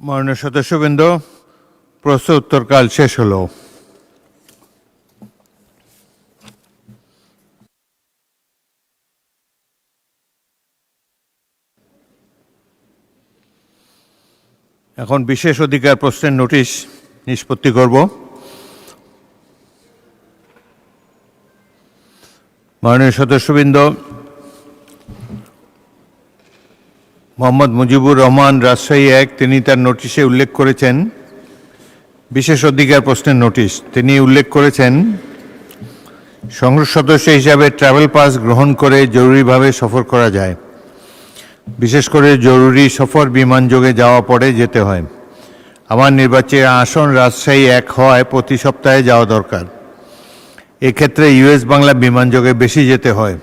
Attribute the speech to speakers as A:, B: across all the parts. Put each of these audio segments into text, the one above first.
A: মাননীয় সদস্যবৃন্দ, প্রশ্ন উত্তরকাল শেষ হলো। এখন বিশেষ অধিকার প্রশ্নের নোটিশ নিষ্পত্তি করব। মাননীয় সদস্যবৃন্দ, মোহাম্মদ মুজিবুর রহমান, রাজশাহী 1, তিনি তার নোটিশে উল্লেখ করেছেন বিশেষ অধিকার প্রশ্নের নোটিশ। তিনি উল্লেখ করেছেন, সংসদ সদস্য হিসাবে ট্রাভেল পাস গ্রহণ করে জরুরিভাবে সফর করা যায়। বিশেষ করে জরুরি সফর বিমানযোগে যাওয়া পড়ে যেতে হয়। আমার নির্বাচিত আসন রাজশাহী 1 হওয়ায় প্রতি সপ্তাহে যাওয়া দরকার। এক্ষেত্রে ইউএস বাংলা বিমানযোগে বেশি যেতে হয়।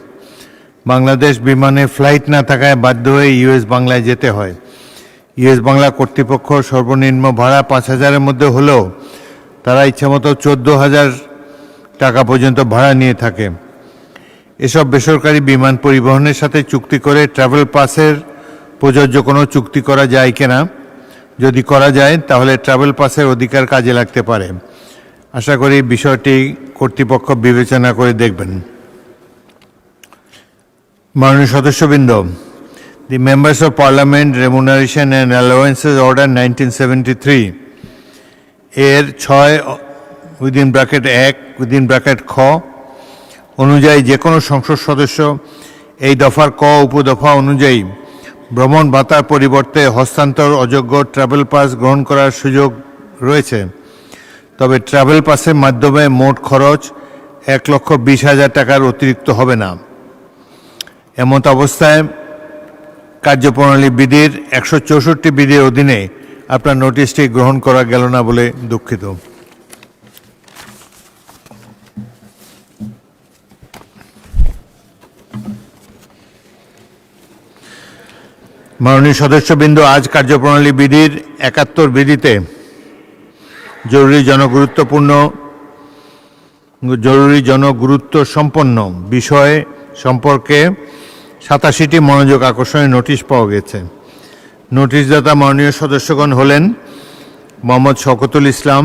A: বাংলাদেশ বিমানে ফ্লাইট না থাকায় বাধ্য হয়ে ইউএস বাংলায় যেতে হয়। ইউএস বাংলা কর্তৃপক্ষ সর্বনিম্ন ভাড়া 5,000-এর মধ্যে হলেও তারা ইচ্ছামতো 14,000 টাকা পর্যন্ত ভাড়া নিয়ে থাকে। এসব বেসরকারি বিমান পরিবহনের সাথে চুক্তি করে ট্রাভেল পাসের প্রযোজ্য কোনো চুক্তি করা যায় কিনা, যদি করা যায় তাহলে ট্রাভেল পাসের অধিকার কাজে লাগতে পারে। আশা করি বিষয়টি কর্তৃপক্ষ বিবেচনা করে দেখবেন। মাননীয় সদস্যবৃন্দ, দি members of parliament remuneration and allowances order 1973 এর 6(1) খ অনুযায়ী যে কোনো সংসদ সদস্য এই দফার ক উপদফা অনুযায়ী ভ্রমণ ভাতার পরিবর্তে হস্তান্তর অযোগ্য ট্রাভেল পাস গ্রহণ করার সুযোগ রয়েছে। তবে ট্রাভেল পাসের মাধ্যমে মোট খরচ 1,20,000 টাকার অতিরিক্ত হবে না। এমত অবস্থায় কার্যপ্রণালী বিধির 164 বিধির অধীনে আপনার নোটিশটি গ্রহণ করা গেল না বলে দুঃখিত। মাননীয় সদস্যবৃন্দ, আজ কার্যপ্রণালী বিধির 71 বিধিতে জরুরি জনগুরুত্ব সম্পন্ন বিষয় সম্পর্কে 87টি মনোযোগ আকর্ষণের নোটিশ পাওয়া গেছে। নোটিশদাতা মাননীয় সদস্যগণ হলেন মোহাম্মদ শওকতুল ইসলাম,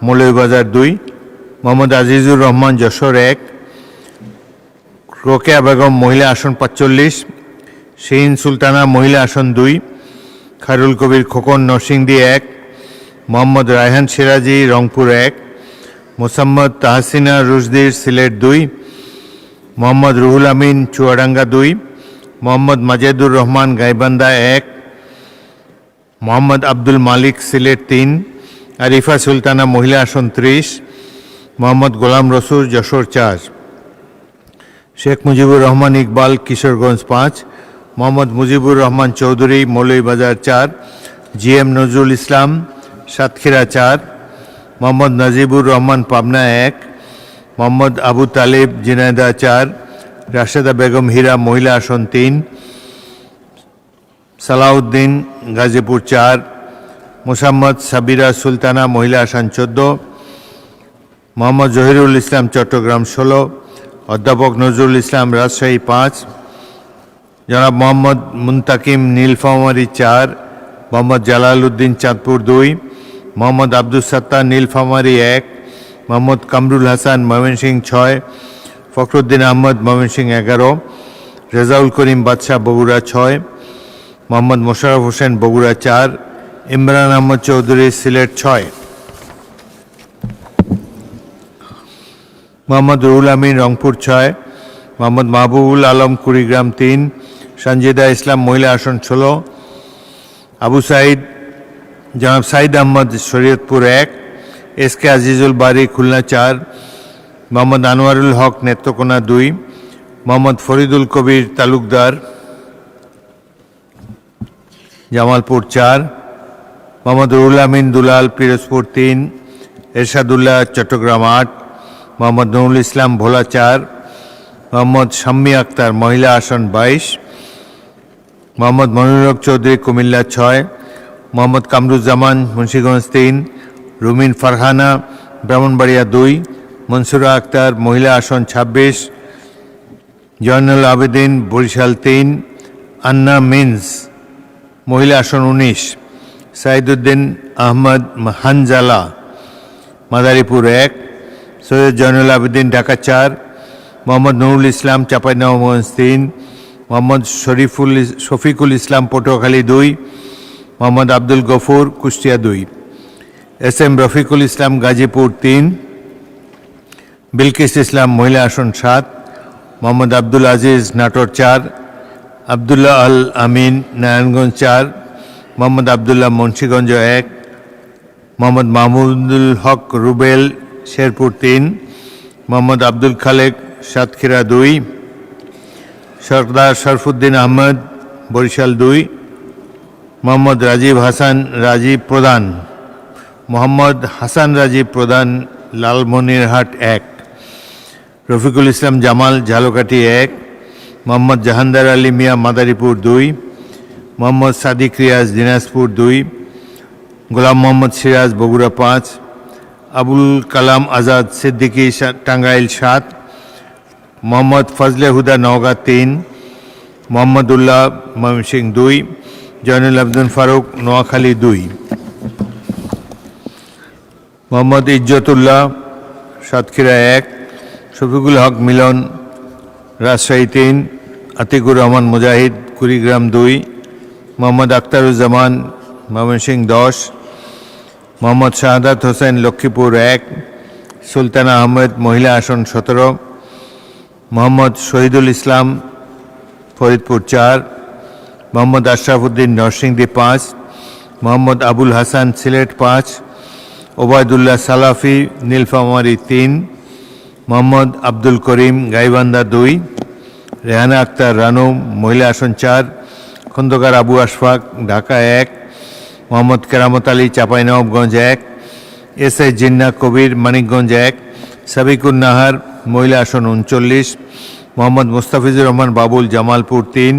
A: মৌলভীবাজার 2, মোহাম্মদ আজিজুর রহমান, যশোর 1, রোকেয়া বেগম, মহিলা আসন 45, শিরিন সুলতানা, মহিলা আসন 2, খায়রুল কবির খোকন, নরসিংদী 1, মোহাম্মদ রায়হান সিরাজি, রংপুর 1, মোসাম্মদ তাহসিনা রুশদির, সিলেট 2, মোহাম্মদ রুহুল আমিন, চুয়াডাঙ্গা 2, মোহাম্মদ মাজেদুর রহমান, গাইবান্ধা 1, মোহাম্মদ আব্দুল মালিক, সিলেট 3, আরিফা সুলতানা, মহিলা আসন 30, মোহাম্মদ গোলাম রসুল, যশোর 4, শেখ মুজিবুর রহমান ইকবাল, কিশোরগঞ্জ 5, মোহাম্মদ মুজিবুর রহমান চৌধুরী, মৌলভীবাজার 4, জিএম নজরুল ইসলাম, সাতক্ষীরা 4, মোহাম্মদ নাজিবুর রহমান, পাবনা 1, মোহাম্মদ আবু তালিব, ঝিনাইদহ 4, রাশেদা বেগম হীরা, মহিলা আসন 3, সালাউদ্দিন, গাজীপুর 4, মোসাম্মদ সাবিরা সুলতানা, মহিলা আসন 14, মোহাম্মদ জহিরুল ইসলাম, চট্টগ্রাম 16, অধ্যাপক নজরুল ইসলাম, রাজশাহী 5, জনাব মোহাম্মদ মুন্তাকিম, নীলফামারী 4, মোহাম্মদ জালাল উদ্দিন, চাঁদপুর 2, মোহাম্মদ আব্দুস সাত্তার, নীলফামারী 1, মোহাম্মদ কামরুল হাসান, ময়মনসিংহ 6, ফখরুদ্দিন আহমদ, ময়মনসিংহ 11, রেজাউল করিম বাদশাহ, বগুড়া 6, মোহাম্মদ মোশাররফ হোসেন, বগুড়া 4, ইমরান আহমদ চৌধুরী, সিলেট 6, মোহাম্মদ রুহুল আমিন, রংপুর 6, মোহাম্মদ মাহবুবুল আলম, কুড়িগ্রাম 3, সঞ্জিদা ইসলাম, মহিলা আসন 16, আবু সাইদ, জনাব সাইদ আহমদ, শরীয়তপুর 1, এসকে আজিজুল বারী, খুলনা 4, মোহাম্মদ আনোয়ারুল হক, নেত্রকোনা 2, মোহাম্মদ ফরিদুল কবির তালুকদার, জামালপুর 4, মোহাম্মদ রুহুল আমিন দুলাল, পিরোজপুর 3, এরশাদুল্লাহ, চট্টগ্রাম 8, মোহাম্মদ নুরুল ইসলাম, ভোলা 4, মোহাম্মদ শাম্মী আক্তার, মহিলা আসন 22, মোহাম্মদ মনিরুল হক চৌধুরী, কুমিল্লা 6, মোহাম্মদ কামরুজ্জামান, মুন্সিগঞ্জ 3, রুমিন ফারহানা, ব্রাহ্মণবাড়িয়া 2, মনসুরা আক্তার, মহিলা আসন 26, জয়নুল আবেদিন, বরিশাল 3, আন্না মিন্স, মহিলা আসন 19, সাইদুদ্দিন আহমদ হানজালা মাদারীপুর 1, সৈয়দ জয়নুল আবেদিন ঢাকা 4, মোহাম্মদ নুরুল ইসলাম চাঁপাইনবাবগঞ্জ 3, মোহাম্মদ শফিকুল ইসলাম পটুয়াখালী 2, মোহাম্মদ আব্দুল গফুর কুষ্টিয়া 2, এস.এম. রফিকুল ইসলাম গাজীপুর 3, বিলকিস ইসলাম মহিলা আসন 7, মোহাম্মদ আব্দুল আজিজ নাটোর 4, আবদুল্লাহ আল আমিন নারায়ণগঞ্জ 4, মোহাম্মদ আবদুল্লাহ মুন্সিগঞ্জ 1, মোহাম্মদ মাহমুদুল হক রুবেল শেরপুর 3, মোহাম্মদ আব্দুল খালেক সাতক্ষীরা 2, সরদার শরফুদ্দিন আহমদ বরিশাল 2, মোহাম্মদ রাজীব হাসান রাজীব প্রধান মোহাম্মদ হাসান রাজীব প্রধান লালমনিরহাট 1, রফিকুল ইসলাম জামাল ঝালকাঠি 1, মোহাম্মদ জাহানদার আলী মিয়া মাদারীপুর 2, মোহাম্মদ সাদিক রিয়াজ দিনাজপুর 2, গোলাম মোহাম্মদ সিরাজ বগুড়া 5, আবুল কালাম আজাদ সিদ্দিকী টাঙ্গাইল 7, মোহাম্মদ ফজলে হুদা নওগাঁ 3, মোহাম্মদ উল্লাহ ময়মনসিংহ 2, জয়নুল আবদিন ফারুক নোয়াখালী 2, মোহাম্মদ ইজ্জতুল্লাহ সাতক্ষীরা 1, শফিকুল হক মিলন রাজশাহী 3, আতিকুর রহমান মুজাহিদ কুড়িগ্রাম 2, মোহাম্মদ আখতারুজ্জামান ময়মনসিংহ 10, মোহাম্মদ শাহাদাত হোসেন লক্ষ্মীপুর 1, সুলতানা আহমেদ মহিলা আসন 17, মোহাম্মদ শহীদুল ইসলাম ফরিদপুর 4, মোহাম্মদ আশরাফুদ্দিন নরসিংদী 5, মোহাম্মদ আবুল হাসান সিলেট 5, ওবায়দুল্লাহ সালাফি নীলফামারী 3, মোহাম্মদ আব্দুল করিম গাইবান্ধা 2, রেহানা আক্তার রানু মহিলা আসন 4, খন্দকার আবু আশফাক ঢাকা 1, মোহাম্মদ কেরামত আলী চাঁপাইনবাবগঞ্জ 1, এস.আই. জিন্না কবির মানিকগঞ্জ 1, সাবিকুন নাহার মহিলা আসন 39, মোহাম্মদ মুস্তাফিজুর রহমান বাবুল জামালপুর 3,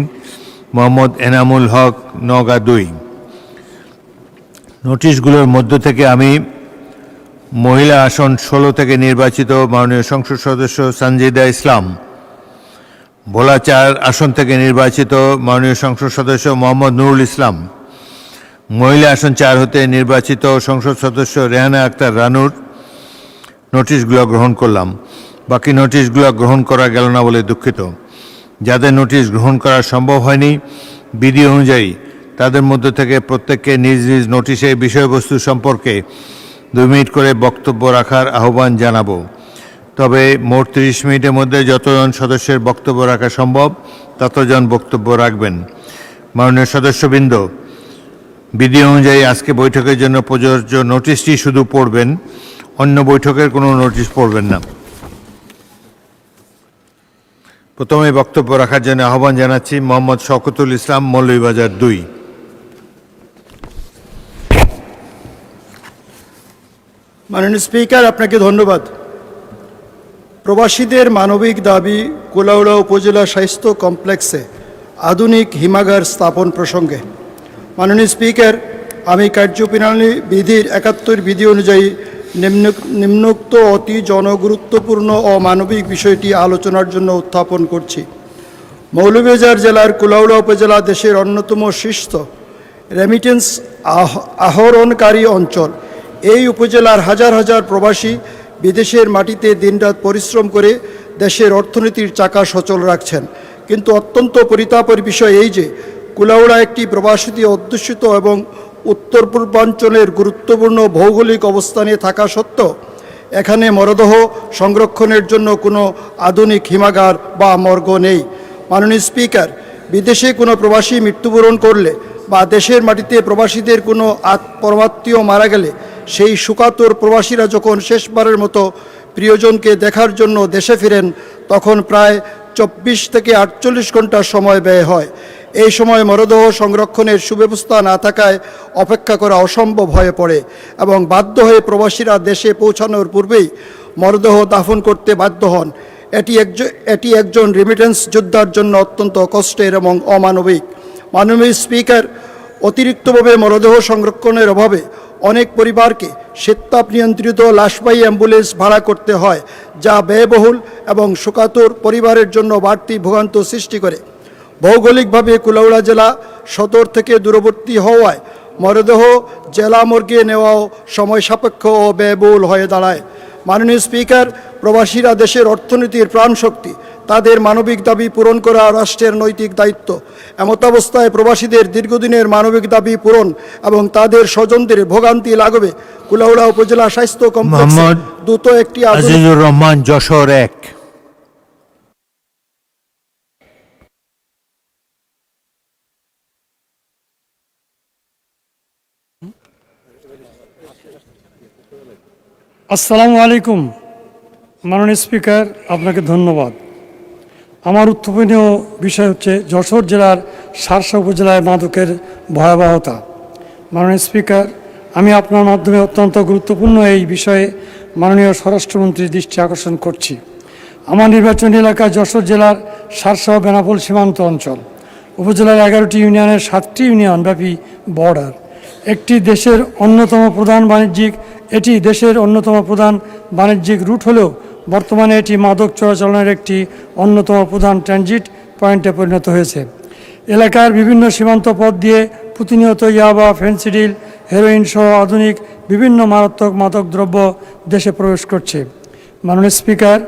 A: মোহাম্মদ এনামুল হক নওগাঁ 2। নোটিশগুলোর মধ্য থেকে আমি মহিলা আসন 16 থেকে নির্বাচিত মাননীয় সংসদ সদস্য সানজিদা ইসলাম, ভোলা 4 আসন থেকে নির্বাচিত মাননীয় সংসদ সদস্য মোহাম্মদ নুরুল ইসলাম, মহিলা আসন 4 হতে নির্বাচিত সংসদ সদস্য রেহানা আক্তার রানুর নোটিশগুলো গ্রহণ করলাম। বাকি নোটিশগুলো গ্রহণ করা গেল না বলে দুঃখিত। যাদের নোটিশ গ্রহণ করা সম্ভব হয়নি বিধি অনুযায়ী তাদের মধ্য থেকে প্রত্যেককে নিজ নিজ নোটিশের বিষয়বস্তু সম্পর্কে 2 মিনিট করে বক্তব্য রাখার আহ্বান জানাবো। তবে মোট 30 মিনিটের মধ্যে যতজন সদস্যের বক্তব্য রাখা সম্ভব ততজন বক্তব্য রাখবেন। মাননীয় সদস্যবৃন্দ, বিধি অনুযায়ী আজকে বৈঠকের জন্য প্রযোজ্য নোটিশটি শুধু পড়বেন, অন্য বৈঠকের কোনো নোটিশ পড়বেন না। প্রথমে বক্তব্য রাখার জন্য আহ্বান জানাচ্ছি মোহাম্মদ শওকতুল ইসলাম, মৌলভীবাজার 2।
B: মাননীয় স্পিকার, আপনাকে ধন্যবাদ। প্রবাসীদের মানবিক দাবি কুলাউড়া উপজেলা স্বাস্থ্য কমপ্লেক্সে আধুনিক হিমাগার স্থাপন প্রসঙ্গে মাননীয় স্পিকার, আমি কার্যপ্রণালী বিধির 71 বিধি অনুযায়ী নিম্নোক্ত অতি জনগুরুত্বপূর্ণ ও মানবিক বিষয়টি আলোচনার জন্য উত্থাপন করছি। মৌলভীবাজার জেলার কুলাউড়া উপজেলা দেশের অন্যতম শীর্ষ রেমিটেন্স আহরণকারী অঞ্চল। এই উপজেলার হাজার হাজার প্রবাসী বিদেশের মাটিতে দিনরাত পরিশ্রম করে দেশের অর্থনীতির চাকা সচল রাখছেন। কিন্তু অত্যন্ত পরিতাপের বিষয় এই যে কুলাউড়া একটি প্রবাসী অধ্যুষিত এবং উত্তর পূর্বাঞ্চলের গুরুত্বপূর্ণ ভৌগোলিক অবস্থানে থাকা সত্ত্বেও এখানে মরদেহ সংরক্ষণের জন্য কোনো আধুনিক হিমাগার বা মর্গ নেই। মাননীয় স্পিকার, বিদেশে কোনো প্রবাসী মৃত্যুবরণ করলে বা দেশের মাটিতে প্রবাসীদের কোনো পরমাত্মীয় মারা গেলে সেই শোকাতুর প্রবাসীরা যখন শেষবারের মতো প্রিয়জনকে দেখার জন্য দেশে ফিরেন তখন প্রায় 24 থেকে 48 ঘন্টা সময় ব্যয় হয়। এই সময় মরদেহ সংরক্ষণের সুব্যবস্থা না থাকায় অপেক্ষা করা অসম্ভব হয়ে পড়ে এবং বাধ্য হয়ে প্রবাসীরা দেশে পৌঁছানোর পূর্বেই মরদেহ দাফন করতে বাধ্য হন। এটি একজন রেমিটেন্স যোদ্ধার জন্য অত্যন্ত কষ্টের এবং অমানবিক। মাননীয় স্পিকার, অতিরিক্তভাবে মরদেহ সংরক্ষণের অভাবে অনেক পরিবারকে শীততাপ নিয়ন্ত্রিত লাশবাহী অ্যাম্বুলেন্স ভাড়া করতে হয়, যা ব্যয়বহুল এবং শোকাতুর পরিবারের জন্য বাড়তি ভোগান্তি সৃষ্টি করে। ভৌগোলিকভাবে কুলাউড়া জেলা সদর থেকে দূরবর্তী হওয়ায় মরদেহ জেলা মর্গে নেওয়াও সময় সাপেক্ষ ও ব্যয়বহুল হয়ে দাঁড়ায়। মাননীয় স্পিকার, প্রবাসীরা দেশের অর্থনীতির প্রাণশক্তি। তাদের মানবিক দাবি পূরণ করা রাষ্ট্রের নৈতিক দায়িত্ব। এমতাবস্থায় প্রবাসীদের দীর্ঘদিনের মানবিক দাবি পূরণ এবং তাদের স্বজনদের ভোগান্তি লাঘবে কুলাউড়া উপজেলা স্বাস্থ্য কমপ্লেক্সে
A: মোহাম্মদ
B: দ্রুত একটি
A: আজিজুর রহমান, যশোর 1।
C: আসসালামু আলাইকুম। মাননীয় স্পিকার, আপনাকে ধন্যবাদ। আমার উত্থাপনীয় বিষয় হচ্ছে যশোর জেলার শার্শা উপজেলায় মাদকের ভয়াবহতা। মাননীয় স্পিকার, আমি আপনার মাধ্যমে অত্যন্ত গুরুত্বপূর্ণ এই বিষয়ে মাননীয় স্বরাষ্ট্রমন্ত্রীর দৃষ্টি আকর্ষণ করছি। আমার নির্বাচনী এলাকা যশোর জেলার শার্শা ও বেনাপোল সীমান্ত অঞ্চল। উপজেলার 11টি ইউনিয়নের 7টি ইউনিয়নব্যাপী বর্ডার। এটি দেশের অন্যতম প্রধান বাণিজ্যিক রুট হলেও বর্তমানে এটি মাদক চোরাচালানের একটি অন্যতম প্রধান ট্রানজিট পয়েন্টে পরিণত হয়েছে। এলাকার বিভিন্ন সীমান্ত পথ দিয়ে প্রতিনিয়ত ইয়াবা, ফেন্সিডিল, হেরোইন সহ আধুনিক বিভিন্ন মারাত্মক মাদক দ্রব্য দেশে প্রবেশ করছে। মাননীয় স্পিকার,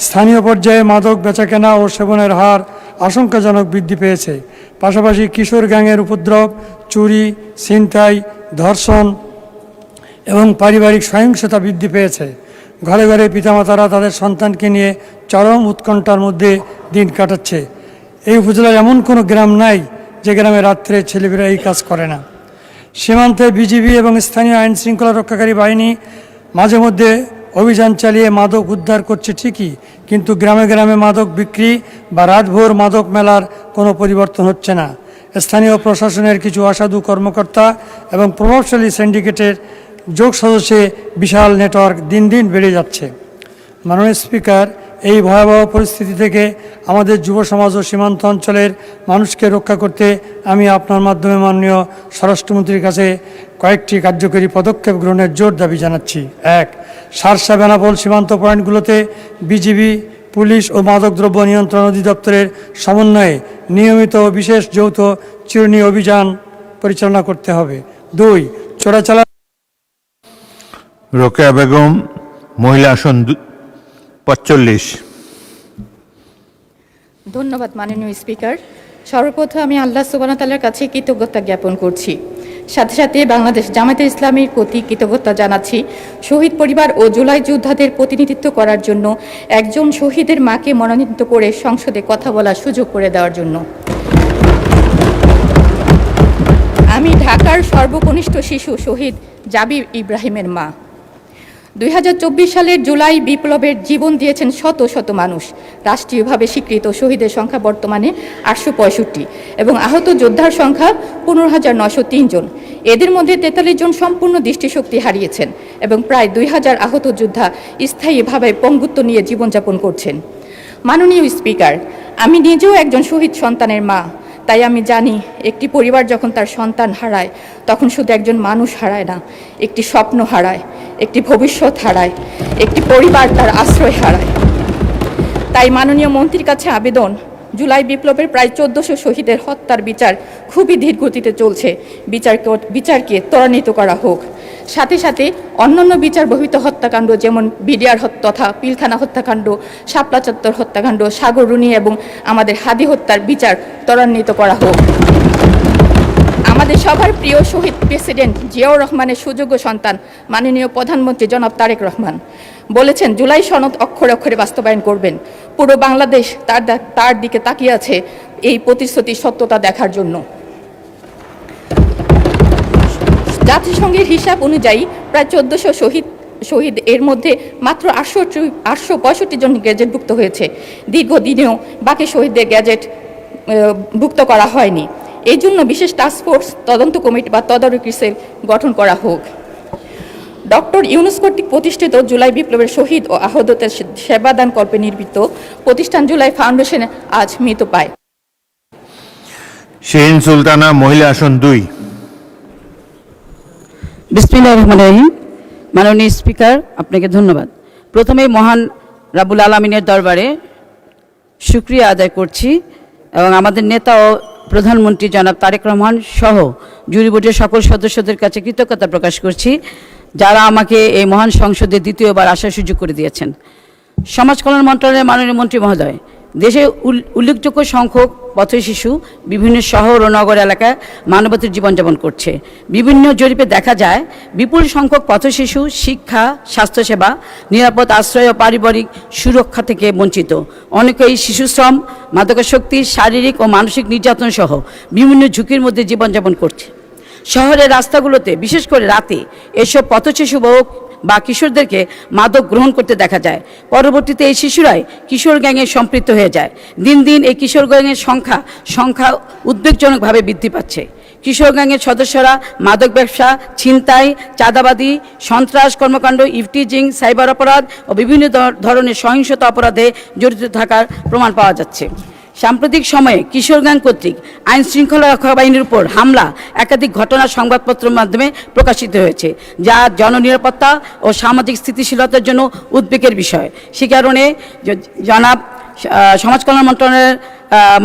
C: স্থানীয় পর্যায়ে মাদক বেচাকেনা ও সেবনের হার আশঙ্কাজনক বৃদ্ধি পেয়েছে। পাশাপাশি কিশোর গ্যাংয়ের উপদ্রব, চুরি, ছিনতাই, ধর্ষণ এবং পারিবারিক সহিংসতা বৃদ্ধি পেয়েছে। ঘরে ঘরে পিতামাতারা তাদের সন্তানকে নিয়ে চরম উৎকণ্ঠার মধ্যে দিন কাটাচ্ছে। এই উপজেলার এমন কোনো গ্রাম নাই যে গ্রামে রাত্রে ছেলেমেয়েরা এই কাজ করে না। সীমান্তে বিজিবি এবং স্থানীয় আইন শৃঙ্খলা রক্ষাকারী বাহিনী মাঝে মধ্যে অভিযান চালিয়ে মাদক উদ্ধার করছে ঠিকই, কিন্তু গ্রামে গ্রামে মাদক বিক্রি বা রাতভর মাদক মেলার কোনো পরিবর্তন হচ্ছে না। স্থানীয় প্রশাসনের কিছু অসাধু কর্মকর্তা এবং প্রভাবশালী সিন্ডিকেটের যোগ সদস্যে বিশাল নেটওয়ার্ক দিন দিন বেড়ে যাচ্ছে। মাননীয় স্পিকার, এই ভয়াবহ পরিস্থিতি থেকে আমাদের যুব সমাজ ও সীমান্ত অঞ্চলের মানুষকে রক্ষা করতে আমি আপনার মাধ্যমে মাননীয় স্বরাষ্ট্রমন্ত্রীর কাছে কয়েকটি কার্যকরী পদক্ষেপ গ্রহণের জোর দাবি জানাচ্ছি। 1. শার্শা বেনাপোল সীমান্ত পয়েন্টগুলোতে বিজিবি, পুলিশ ও মাদকদ্রব্য নিয়ন্ত্রণ অধিদপ্তরের সমন্বয়ে নিয়মিত ও বিশেষ যৌথ চিরুনি অভিযান পরিচালনা করতে হবে। 2. চোরাচালান
A: রোকেয়া বেগম, মহিলা আসন 45।
D: ধন্যবাদ মাননীয় স্পিকার। সর্বপ্রথম আমি আল্লাহ সুবহানাহু ওয়া তাআলার কাছে কৃতজ্ঞতা জ্ঞাপন করছি। সাথে সাথে বাংলাদেশ জামায়াতে ইসলামীর প্রতি কৃতজ্ঞতা জানাচ্ছি শহীদ পরিবার ও জুলাই যোদ্ধাদের প্রতিনিধিত্ব করার জন্য, একজন শহীদের মাকে মনোনীত করে সংসদে কথা বলার সুযোগ করে দেওয়ার জন্য। আমি ঢাকার সর্বকনিষ্ঠ শিশু শহীদ জাবির ইব্রাহিমের মা। 2024 সালের জুলাই বিপ্লবের জীবন দিয়েছেন শত শত মানুষ। রাষ্ট্রীয়ভাবে স্বীকৃত শহীদের সংখ্যা বর্তমানে 865 এবং আহত যোদ্ধার সংখ্যা 15,903 জন। এদের মধ্যে 43 জন সম্পূর্ণ দৃষ্টিশক্তি হারিয়েছেন এবং প্রায় 2000 আহত যোদ্ধা স্থায়ীভাবে পঙ্গুত্ব নিয়ে জীবনযাপন করছেন। মাননীয় স্পিকার, আমি নিজেও একজন শহীদ সন্তানের মা। তাই আমি জানি একটি পরিবার যখন তার সন্তান হারায় তখন শুধু একজন মানুষ হারায় না, একটি স্বপ্ন হারায়, একটি ভবিষ্যৎ হারায়, একটি পরিবার তার আশ্রয় হারায়। তাই মাননীয় মন্ত্রীর কাছে আবেদন, জুলাই বিপ্লবের প্রায় 1400 শহীদের হত্যার বিচার খুবই ধীর গতিতে চলছে। বিচারকে ত্বরান্বিত করা হোক। সাথে সাথে অন্যান্য বিচার বহির্ভূত হত্যাকাণ্ড যেমন বিডিআর তথা পিলখানা হত্যাকাণ্ড, শাপলা চত্বর হত্যাকাণ্ড, সাগর রুনি এবং আমাদের হাদি হত্যার বিচার ত্বরান্বিত করা হোক। আমাদের সবার প্রিয় শহীদ প্রেসিডেন্ট জিয়াউর রহমানের সুযোগ্য সন্তান মাননীয় প্রধানমন্ত্রী জনাব তারেক রহমান বলেছেন জুলাই সনদ অক্ষরে অক্ষরে বাস্তবায়ন করবেন। পুরো বাংলাদেশ তার দিকে তাকিয়ে আছে এই প্রতিশ্রুতির সত্যতা দেখার জন্য। জাতিসংঘের হিসাব অনুযায়ী প্রায় 1400 শহীদ এর মধ্যে মাত্র 865 জন গ্যাজেটভুক্ত হয়েছে। দীর্ঘদিনেও বাকি শহীদদের গ্যাজেট ভুক্ত করা হয়নি। এই জন্য বিশেষ টাস্কফোর্স তদন্ত কমিটি বা তদারকি সেল গঠন করা হোক। ডক্টর ইউনূস কর্তৃক প্রতিষ্ঠিত জুলাই বিপ্লবের শহীদ ও আহতদের সেবাদান কল্পে নির্মিত প্রতিষ্ঠান জুলাই ফাউন্ডেশনে আজ মৃত পায়।
A: শিরিন সুলতানা, মহিলা আসন 2।
E: বিসমিল্লাহির রহমানির রহিম। মাননীয় স্পিকার, আপনাকে ধন্যবাদ। প্রথমেই মহান রাব্বুল আলামিনের দরবারে শুকরিয়া আদায় করছি এবং আমাদের নেতা ও প্রধানমন্ত্রী জনাব তারেক রহমান সহ জুরি বোর্ডের সকল সদস্যদের কাছে কৃতজ্ঞতা প্রকাশ করছি, যারা আমাকে এই মহান সংসদে দ্বিতীয়বার আসার সুযোগ করে দিয়েছেন। সমাজ কল্যাণ মন্ত্রণালয়ের মাননীয় মন্ত্রী মহোদয়, দেশে উল্লেখযোগ্য সংখ্যক পথশিশু বিভিন্ন শহর ও নগর এলাকায় মানবতার জীবনযাপন করছে। বিভিন্ন জরিপে দেখা যায় বিপুল সংখ্যক পথশিশু শিক্ষা, স্বাস্থ্যসেবা, নিরাপদ আশ্রয় ও পারিবারিক সুরক্ষা থেকে বঞ্চিত। অনেকেই শিশুশ্রম, মাদকাসক্তি, শারীরিক ও মানসিক নির্যাতন সহ বিভিন্ন ঝুঁকির মধ্যে জীবনযাপন করছে। শহরের রাস্তাগুলোতে বিশেষ করে রাতে এসব পথশিশু বা কিশোরদেরকে মাদক গ্রহণ করতে দেখা যায়। পরবর্তীতে এই শিশুরাই কিশোর গ্যাংয়ে সম্পৃক্ত হয়ে যায়। দিন দিন এই কিশোর গ্যাংয়ের সংখ্যা উদ্বেগজনকভাবে বৃদ্ধি পাচ্ছে। কিশোর গ্যাংয়ের সদস্যরা মাদক ব্যবসা, ছিনতাই, চাঁদাবাজি, সন্ত্রাস কর্মকাণ্ড, ইভটিজিং, সাইবার অপরাধ ও বিভিন্ন ধরনের সহিংসতা অপরাধে জড়িত থাকার প্রমাণ পাওয়া যাচ্ছে। সাম্প্রতিক সময়ে কিশোর গ্যাং কর্তৃক আইন শৃঙ্খলা রক্ষা বাহিনীর উপর হামলা একাধিক ঘটনা সংবাদপত্রের মাধ্যমে প্রকাশিত হয়েছে, যা জননিরাপত্তা ও সামাজিক স্থিতিশীলতার জন্য উদ্বেগের বিষয়। সে কারণে জনাব সমাজ কল্যাণ মন্ত্রণালয়ের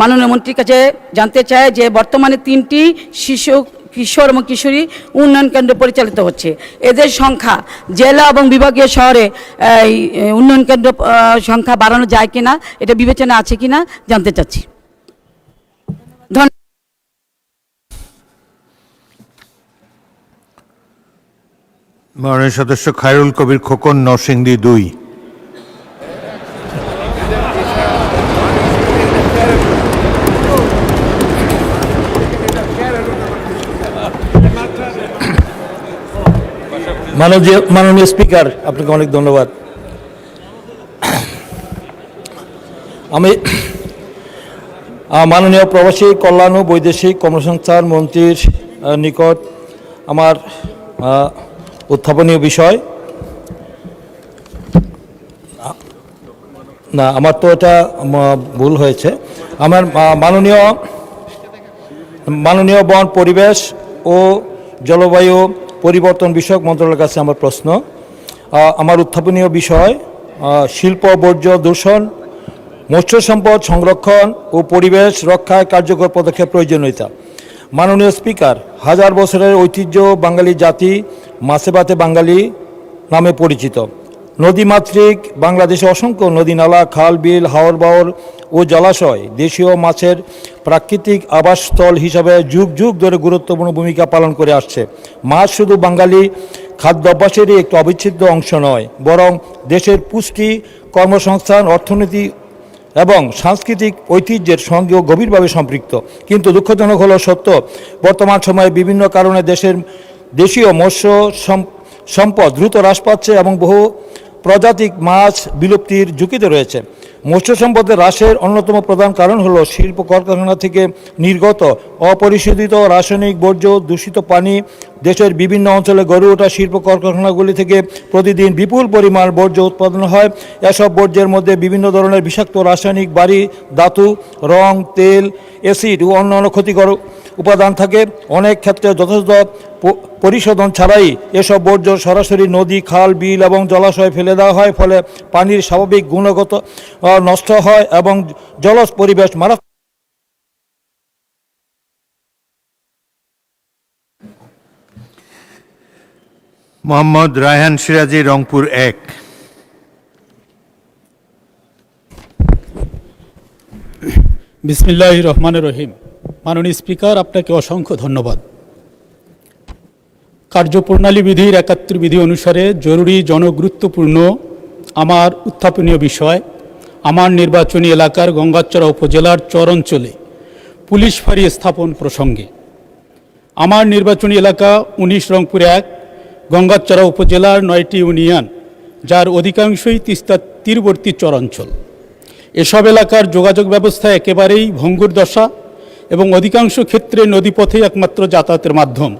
E: মাননীয় মন্ত্রীর কাছে জানতে চাই যে বর্তমানে 3টি কিশোর এবং কিশোরী উন্নয়ন কেন্দ্র পরিচালিত হচ্ছে। এদের সংখ্যা জেলা এবং বিভাগীয় শহরে উন্নয়ন কেন্দ্র সংখ্যা বাড়ানো যায় কিনা, এটা বিবেচনা আছে কিনা জানতে চাচ্ছি। ধন্যবাদ।
A: মাননীয় সদস্য খায়রুল কবির খোকন, নরসিংদী 2।
F: মাননীয় স্পিকার, আপনাকে অনেক ধন্যবাদ। আমি মাননীয় প্রবাসী কল্যাণ ও বৈদেশিক কর্মসংস্থান মন্ত্রীর নিকট আমার উত্থাপনীয় বিষয়, না আমার তো এটা ভুল হয়েছে, আমার মাননীয় বন, পরিবেশ ও জলবায়ু পরিবর্তন বিষয়ক মন্ত্রণালয়ের কাছে আমার প্রশ্ন। আমার উত্থাপনীয় বিষয় শিল্প বর্জ্য দূষণ, মৎস্য সম্পদ সংরক্ষণ ও পরিবেশ রক্ষায় কার্যকর পদক্ষেপ প্রয়োজনীয়তা। মাননীয় স্পিকার, হাজার বছরের ঐতিহ্য বাঙালি জাতি মাছে ভাতে বাঙালি নামে পরিচিত। নদীমাতৃক বাংলাদেশে অসংখ্য নদী, নালা, খাল, বিল, হাওর বাওর ও জলাশয় দেশীয় মাছের প্রাকৃতিক আবাসস্থল হিসাবে যুগ যুগ ধরে গুরুত্বপূর্ণ ভূমিকা পালন করে আসছে। মাছ শুধু বাঙালি খাদ্যাভ্যাসেরই একটি অবিচ্ছেদ্য অংশ নয়, বরং দেশের পুষ্টি, কর্মসংস্থান, অর্থনীতি এবং সাংস্কৃতিক ঐতিহ্যের সঙ্গেও গভীরভাবে সম্পৃক্ত। কিন্তু দুঃখজনক হলো সত্য, বর্তমান সময়ে বিভিন্ন কারণে দেশীয় মৎস্য সম্পদ দ্রুত হ্রাস পাচ্ছে এবং বহু প্রজাতিক মাছ বিলুপ্তির ঝুঁকিতে রয়েছে। মৎস্য সম্পদের হ্রাসের অন্যতম প্রধান কারণ হলো শিল্প কলকারখানা থেকে নির্গত অপরিশোধিত রাসায়নিক বর্জ্য, দূষিত পানি। দেশের বিভিন্ন অঞ্চলে গড়ে ওঠা শিল্প কলকারখানাগুলি থেকে প্রতিদিন বিপুল পরিমাণ বর্জ্য উৎপাদন হয়। এসব বর্জ্যের মধ্যে বিভিন্ন ধরনের বিষাক্ত রাসায়নিক, ভারী ধাতু, রং, তেল, অ্যাসিড ও অন্যান্য ক্ষতিকর উপাদান থাকে। অনেক ক্ষেত্রে যথাযথ পরিশোধন ছাড়াই এসব বর্জ্য সরাসরি নদী, খাল, বিল এবং জলাশয়ে ফেলে দেওয়া হয়, ফলে পানির স্বাভাবিক গুণগত নষ্ট হয় এবং জলজ পরিবেশ মারাত্মক।
A: মোহাম্মদ রায়হান সিরাজি, রংপুর 1।
G: বিসমিল্লাহির রহমানির রহিম। মাননীয় স্পিকার, আপনাকে অসংখ্য ধন্যবাদ। কার্যপ্রণালী বিধির ৭১ বিধি অনুসারে জরুরি জনগুরুত্বপূর্ণ আমার উত্থাপনীয় বিষয় আমার নির্বাচনী এলাকার গঙ্গাচড়া উপজেলার চর অঞ্চলে পুলিশ ফাঁড়ি স্থাপন প্রসঙ্গে। আমার নির্বাচনী এলাকা ১৯ রংপুর ১ গঙ্গাচড়া উপজেলার ৯টি ইউনিয়ন, যার অধিকাংশই তিস্তা তীরবর্তী চর অঞ্চল। এসব এলাকার যোগাযোগ ব্যবস্থা একেবারেই ভঙ্গুর দশা এবং অধিকাংশ ক্ষেত্রে নদীপথেই একমাত্র যাতায়াতের মাধ্যম।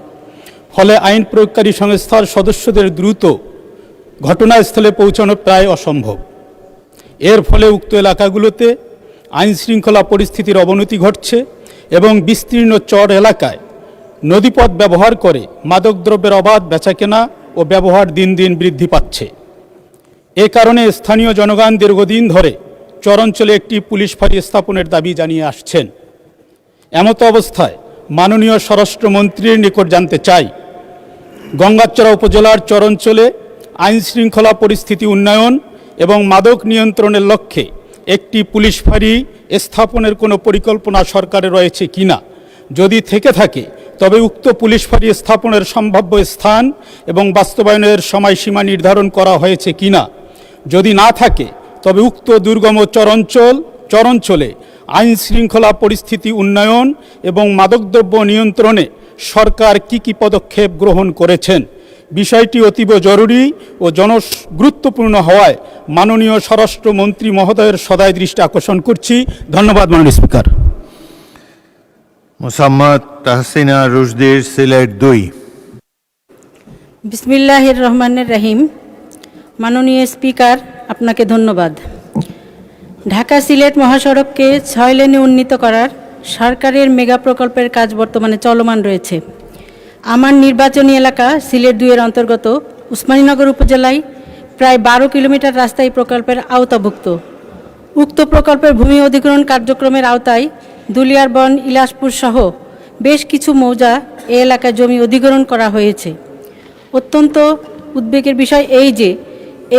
G: ফলে আইন প্রয়োগকারী সংস্থার সদস্যদের দ্রুত ঘটনাস্থলে পৌঁছানো প্রায় অসম্ভব। এর ফলে উক্ত এলাকাগুলোতে আইন শৃঙ্খলা পরিস্থিতির অবনতি ঘটছে এবং বিস্তীর্ণ চর এলাকায় নদীপথ ব্যবহার করে মাদকদ্রব্যের অবাধ বেচাকেনা ও ব্যবহার দিন দিন বৃদ্ধি পাচ্ছে। এ কারণে স্থানীয় জনগণ দীর্ঘদিন ধরে চর অঞ্চলে একটি পুলিশ ফাঁড়ি স্থাপনের দাবি জানিয়ে আসছেন। এমত অবস্থায় মাননীয় স্বরাষ্ট্রমন্ত্রীর নিকট জানতে চাই, গঙ্গাচড়া উপজেলার চরাঞ্চলে আইন শৃঙ্খলা পরিস্থিতি উন্নয়ন এবং মাদক নিয়ন্ত্রণের লক্ষ্যে একটি পুলিশ ফাঁড়ি স্থাপনের কোনো পরিকল্পনা সরকারের রয়েছে কিনা, যদি থেকে থাকে তবে উক্ত পুলিশ ফাঁড়ি স্থাপনের সম্ভাব্য স্থান এবং বাস্তবায়নের সময়সীমা নির্ধারণ করা হয়েছে কিনা, যদি না থাকে তবে উক্ত দুর্গম চরাঞ্চলে আইন শৃঙ্খলা পরিস্থিতি উন্নয়ন এবং মাদকদ্রব্য নিয়ন্ত্রণে সরকার কি পদক্ষেপ গ্রহণ করেছেন। বিষয়টি অতীব জরুরি ও জনগুরুত্বপূর্ণ হওয়ায় মাননীয় স্বরাষ্ট্রমন্ত্রী মহোদয়ের সদয় দৃষ্টি আকর্ষণ করছি। ধন্যবাদ মাননীয় স্পিকার।
A: মোসাম্মদ তাহসিনা রুশদির, সিলেট 2।
H: বিসমিল্লাহির রহমানির রহিম। মাননীয় স্পিকার, আপনাকে ধন্যবাদ। ঢাকা সিলেট মহাসড়ককে 6 লেনে উন্নীত করার সরকারের মেগা প্রকল্পের কাজ বর্তমানে চলমান রয়েছে। আমার নির্বাচনী এলাকা সিলেট 2 এর অন্তর্গত উসমানীনগর উপজেলায় প্রায় 12 কিলোমিটার রাস্তা এই প্রকল্পের আওতাভুক্ত। উক্ত প্রকল্পের ভূমি অধিগ্রহণ কার্যক্রমের আওতায় দুলিয়ারবন, ইলাসপুর সহ বেশ কিছু মৌজা এ এলাকায় জমি অধিগ্রহণ করা হয়েছে। অত্যন্ত উদ্বেগের বিষয় এই যে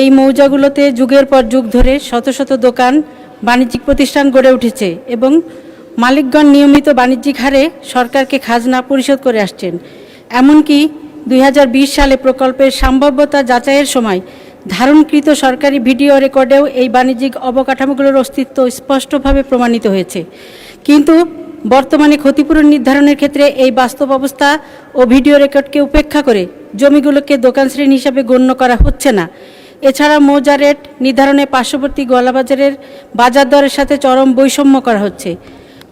H: এই মৌজাগুলোতে যুগের পর যুগ ধরে শত শত দোকান, বাণিজ্যিক প্রতিষ্ঠান গড়ে উঠেছে এবং মালিকগণ নিয়মিত বাণিজ্যিক হারে সরকারকে খাজনা পরিশোধ করে আসছেন। এমনকি 2020 সালে প্রকল্পের সম্ভাব্যতা যাচাইয়ের সময় ধারণকৃত সরকারি ভিডিও রেকর্ডেও এই বাণিজ্যিক অবকাঠামোগুলোর অস্তিত্ব স্পষ্টভাবে প্রমাণিত হয়েছে। কিন্তু বর্তমানে ক্ষতিপূরণ নির্ধারণের ক্ষেত্রে এই বাস্তব অবস্থা ও ভিডিও রেকর্ডকে উপেক্ষা করে জমিগুলোকে দোকান শ্রেণী হিসাবে গণ্য করা হচ্ছে না। এছাড়া মৌজা রেট নির্ধারণে পার্শ্ববর্তী গোয়ালাবাজারের বাজার দরের সাথে চরম বৈষম্য করা হচ্ছে।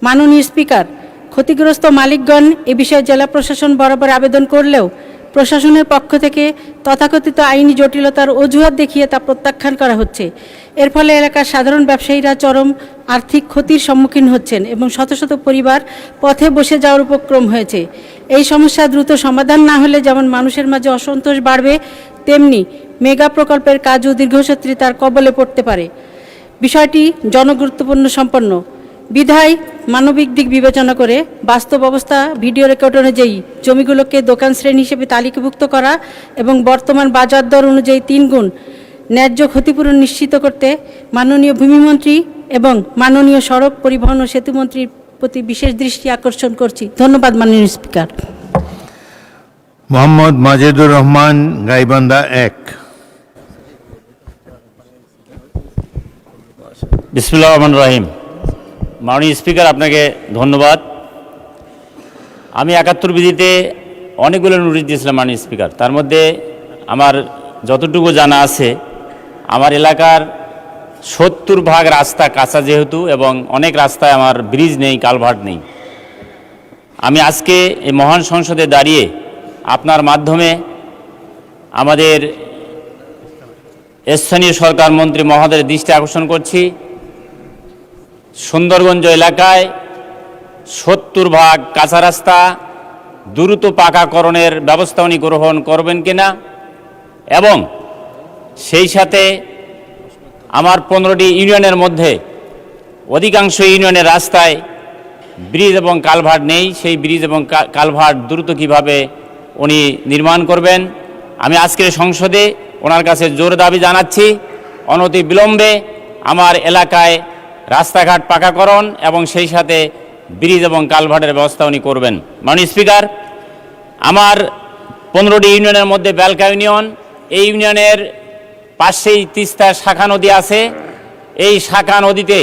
H: মাননীয় স্পিকার, ক্ষতিগ্রস্ত মালিকগণ এ বিষয়ে জেলা প্রশাসন বরাবর আবেদন করলেও প্রশাসনের পক্ষ থেকে তথাকথিত আইনি জটিলতার অজুহাত দেখিয়ে তা প্রত্যাখ্যান করা হচ্ছে। এর ফলে এলাকার সাধারণ ব্যবসায়ীরা চরম আর্থিক ক্ষতির সম্মুখীন হচ্ছেন এবং শত শত পরিবার পথে বসে যাওয়ার উপক্রম হয়েছে। এই সমস্যা দ্রুত সমাধান না হলে যেমন মানুষের মাঝে অসন্তোষ বাড়বে, তেমনি মেগা প্রকল্পের কাজও দীর্ঘসূত্রে তার কবলে পড়তে পারে। বিষয়টি জনগুরুত্বপূর্ণ সম্পন্ন বিধায় মানবিক দিক বিবেচনা করে বাস্তব অবস্থা ভিডিও রেকর্ড অনুযায়ী জমিগুলোকে দোকান শ্রেণী হিসেবে তালিকাভুক্ত করা এবং বর্তমান বাজার দর অনুযায়ী 3 গুণ ন্যায্য ক্ষতিপূরণ নিশ্চিত করতে মাননীয় ভূমিমন্ত্রী এবং মাননীয় সড়ক পরিবহন ও সেতুমন্ত্রীর প্রতি বিশেষ দৃষ্টি আকর্ষণ করছি। ধন্যবাদ মাননীয় স্পিকার।
A: মোহাম্মদ মাজেদুর রহমান, গাইবান্ধা 1।
I: বিসমিল্লাহির রহমানির রহিম। মাননীয় স্পিকার, আপনাকে ধন্যবাদ। আমি 71 বিধিতে অনেকগুলো নোটিশ দিয়েছিলাম মাননীয় স্পিকার। তার মধ্যে আমার যতটুকু জানা আছে, আমার এলাকার 70% রাস্তা কাঁচা যেহেতু এবং অনেক রাস্তায় আমার ব্রিজ নেই, কালভার্ট নেই। আমি আজকে এই মহান সংসদে দাঁড়িয়ে আপনার মাধ্যমে আমাদের স্থানীয় সরকার মন্ত্রী মহোদয়ের দৃষ্টি আকর্ষণ করছি, সুন্দরগঞ্জ এলাকায় 70% কাঁচা রাস্তা দ্রুত পাকাকরণের ব্যবস্থা উনি গ্রহণ করবেন কিনা এবং সেই সাথে আমার 15টি ইউনিয়নের মধ্যে অধিকাংশ ইউনিয়নের রাস্তায় ব্রিজ এবং কালভার্ট নেই, সেই ব্রিজ এবং কালভার্ট দ্রুত কিভাবে উনি নির্মাণ করবেন। আমি আজকের সংসদে ওনার কাছে জোর দাবি জানাচ্ছি, অনতি বিলম্বে আমার এলাকায় রাস্তাঘাট পাকাকরণ এবং সেই সাথে ব্রিজ এবং কালভার্টের ব্যবস্থা উনি করবেন। মাননীয় স্পিকার, আমার 15টি ইউনিয়নের মধ্যে বেলকা ইউনিয়ন, এই ইউনিয়নের পাশেই তিস্তা শাখা নদী আছে। এই শাখা নদীতে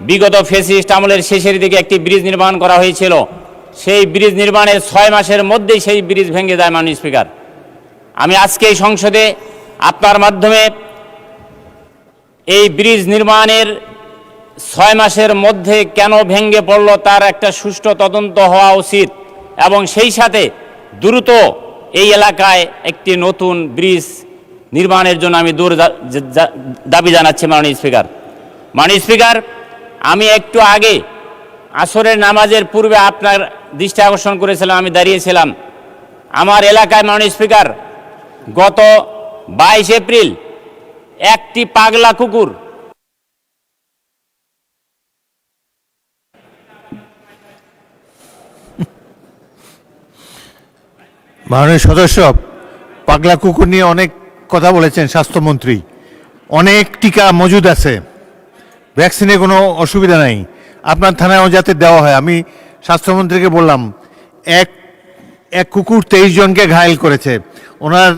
I: বিগত ফ্যাসিস্ট আমলের শেষের দিকে একটি ব্রিজ নির্মাণ করা হয়েছিল। সেই ব্রিজ নির্মাণের 6 মাসের মধ্যেই সেই ব্রিজ ভেঙে যায়। মাননীয় স্পিকার, আমি আজকে এই সংসদে আপনার মাধ্যমে এই ব্রিজ নির্মাণের 6 মাসের মধ্যে কেন ভেঙে পড়ল তার একটা সুষ্ঠু তদন্ত হওয়া উচিত এবং সেই সাথে দ্রুত এই এলাকায় একটি নতুন ব্রিজ নির্মাণের জন্য আমি দাবি জানাচ্ছি। মাননীয় স্পিকার, মাননীয় স্পিকার, আমি একটু আগে আসরের নামাজের পূর্বে আপনার দৃষ্টি আকর্ষণ করেছিলাম, আমি দাঁড়িয়েছিলাম আমার এলাকায়। মাননীয় স্পিকার, গত 22 এপ্রিল একটি পাগলা কুকুর
A: মাননীয় সদস্য, পাগলা কুকুর নিয়ে অনেক কথা বলেছেন স্বাস্থ্যমন্ত্রী। অনেক টিকা মজুদ আছে, ভ্যাকসিনে কোনো অসুবিধা নাই, আপনার থানায়ও যাতে দেওয়া হয়। আমি স্বাস্থ্যমন্ত্রীকে বললাম, এক এক কুকুর 23 জনকে ঘায়েল করেছে, ওনার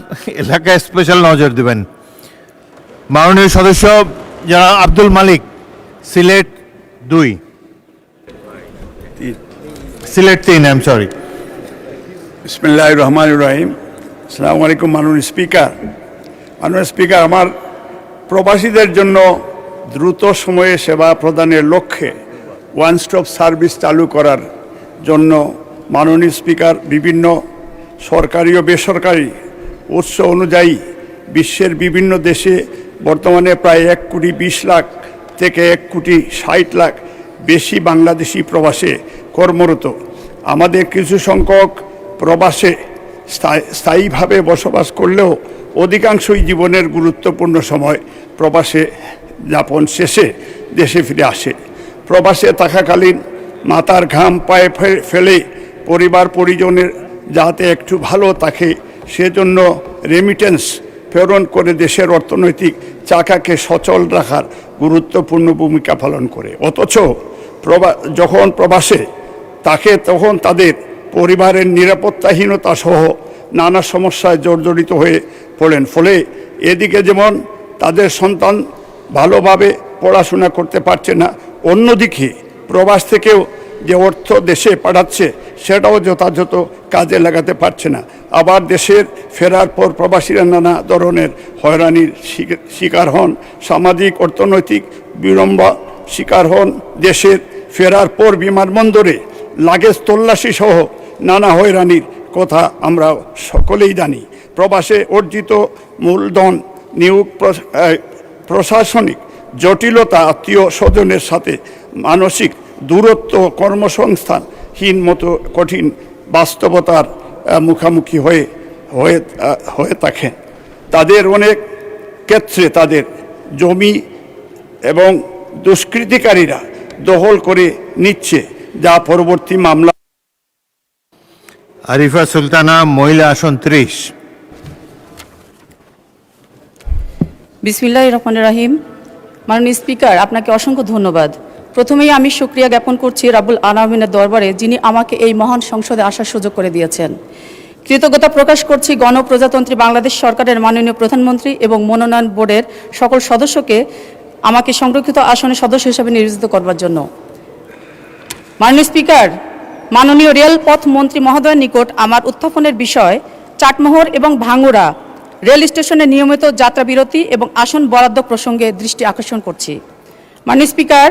A: এলাকায় স্পেশাল নজর দেবেন। মাননীয় সদস্য যারা Abdul Malik, Sylhet 2, Sylhet 3, I am sorry.
J: বিসমিল্লাহির রহমানির রহিম। আসসালামু আলাইকুম মাননীয় স্পিকার। মাননীয় স্পিকার, আমার প্রবাসীদের জন্য দ্রুত সময়ে সেবা প্রদানের লক্ষ্যে ওয়ান স্টপ সার্ভিস চালু করার জন্য মাননীয় স্পিকার বিভিন্ন সরকারি ও বেসরকারি উৎস অনুযায়ী বিশ্বের বিভিন্ন দেশে বর্তমানে প্রায় 1,20,00,000 থেকে 1,60,00,000 বেশি বাংলাদেশি প্রবাসে কর্মরত। আমাদের কিছু সংখ্যক প্রবাসে স্থায়ীভাবে বসবাস করলেও অধিকাংশই জীবনের গুরুত্বপূর্ণ সময় প্রবাসে যাপন শেষে দেশে ফিরে আসে। প্রবাসে থাকাকালীন মাথার ঘাম পায়ে ফেলে পরিবার পরিজনের যাতে একটু ভালো থাকে সেজন্য রেমিটেন্স প্রেরণ করে দেশের অর্থনৈতিক চাকাকে সচল রাখার গুরুত্বপূর্ণ ভূমিকা পালন করে। অথচ যখন প্রবাসে থাকে তখন তাদের পরিবারের নিরাপত্তাহীনতা সহ নানা সমস্যায় জর্জরিত হয়ে পড়েন। ফলে এদিকে যেমন তাদের সন্তান ভালোভাবে পড়াশোনা করতে পারছে না, অন্যদিকে প্রবাস থেকেও যে অর্থ দেশে পাঠাচ্ছে সেটাও যথাযথ কাজে লাগাতে পারছে না। আবার দেশের ফেরার পর প্রবাসীরা নানা ধরনের হয়রানির শিকার হন, সামাজিক অর্থনৈতিক বিড়ম্ব শিকার হন। দেশের ফেরার পর বিমানবন্দরে লাগেজ তল্লাশি সহ নানা হয়রানির কথা আমরা সকলেই জানি। প্রবাসে অর্জিত মূলধন, নিয়োগ, প্রশাসনিক জটিলতা, আত্মীয় স্বজনের সাথে মানসিক দূরত্ব, কর্মসংস্থানহীন মতো কঠিন বাস্তবতার মুখোমুখি হয়ে থাকেন। তাদের অনেক ক্ষেত্রে তাদের জমি এবং দুষ্কৃতিকারীরা দখল করে নিচ্ছে, যা পরবর্তী মামলা।
A: আরিফা সুলতানা, মহিলা আসন 30।
E: বিসমিল্লাহির রহমানির রহিম। মাননীয় স্পিকার, আপনাকে অসংখ্য ধন্যবাদ। প্রথমেই আমি শুকরিয়া জ্ঞাপন করছি রাব্বুল আলামিনের দরবারে, যিনি আমাকে এই মহান সংসদে আসার সুযোগ করে দিয়েছেন। কৃতজ্ঞতা প্রকাশ করছি গণপ্রজাতন্ত্রী বাংলাদেশ সরকারের মাননীয় প্রধানমন্ত্রী এবং মনোনয়ন বোর্ডের সকল সদস্যকে আমাকে সংরক্ষিত আসনে সদস্য হিসেবে নির্বাচিত করবার জন্য। মাননীয় স্পিকার, মাননীয় রেলপথ মন্ত্রী মহোদয়ের নিকট আমার উত্থাপনের বিষয় চাটমোহর এবং ভাঙ্গুড়া রেল স্টেশনে নিয়মিত যাত্রা বিরতি এবং আসন বরাদ্দ প্রসঙ্গে দৃষ্টি আকর্ষণ করছি। মাননীয় স্পিকার,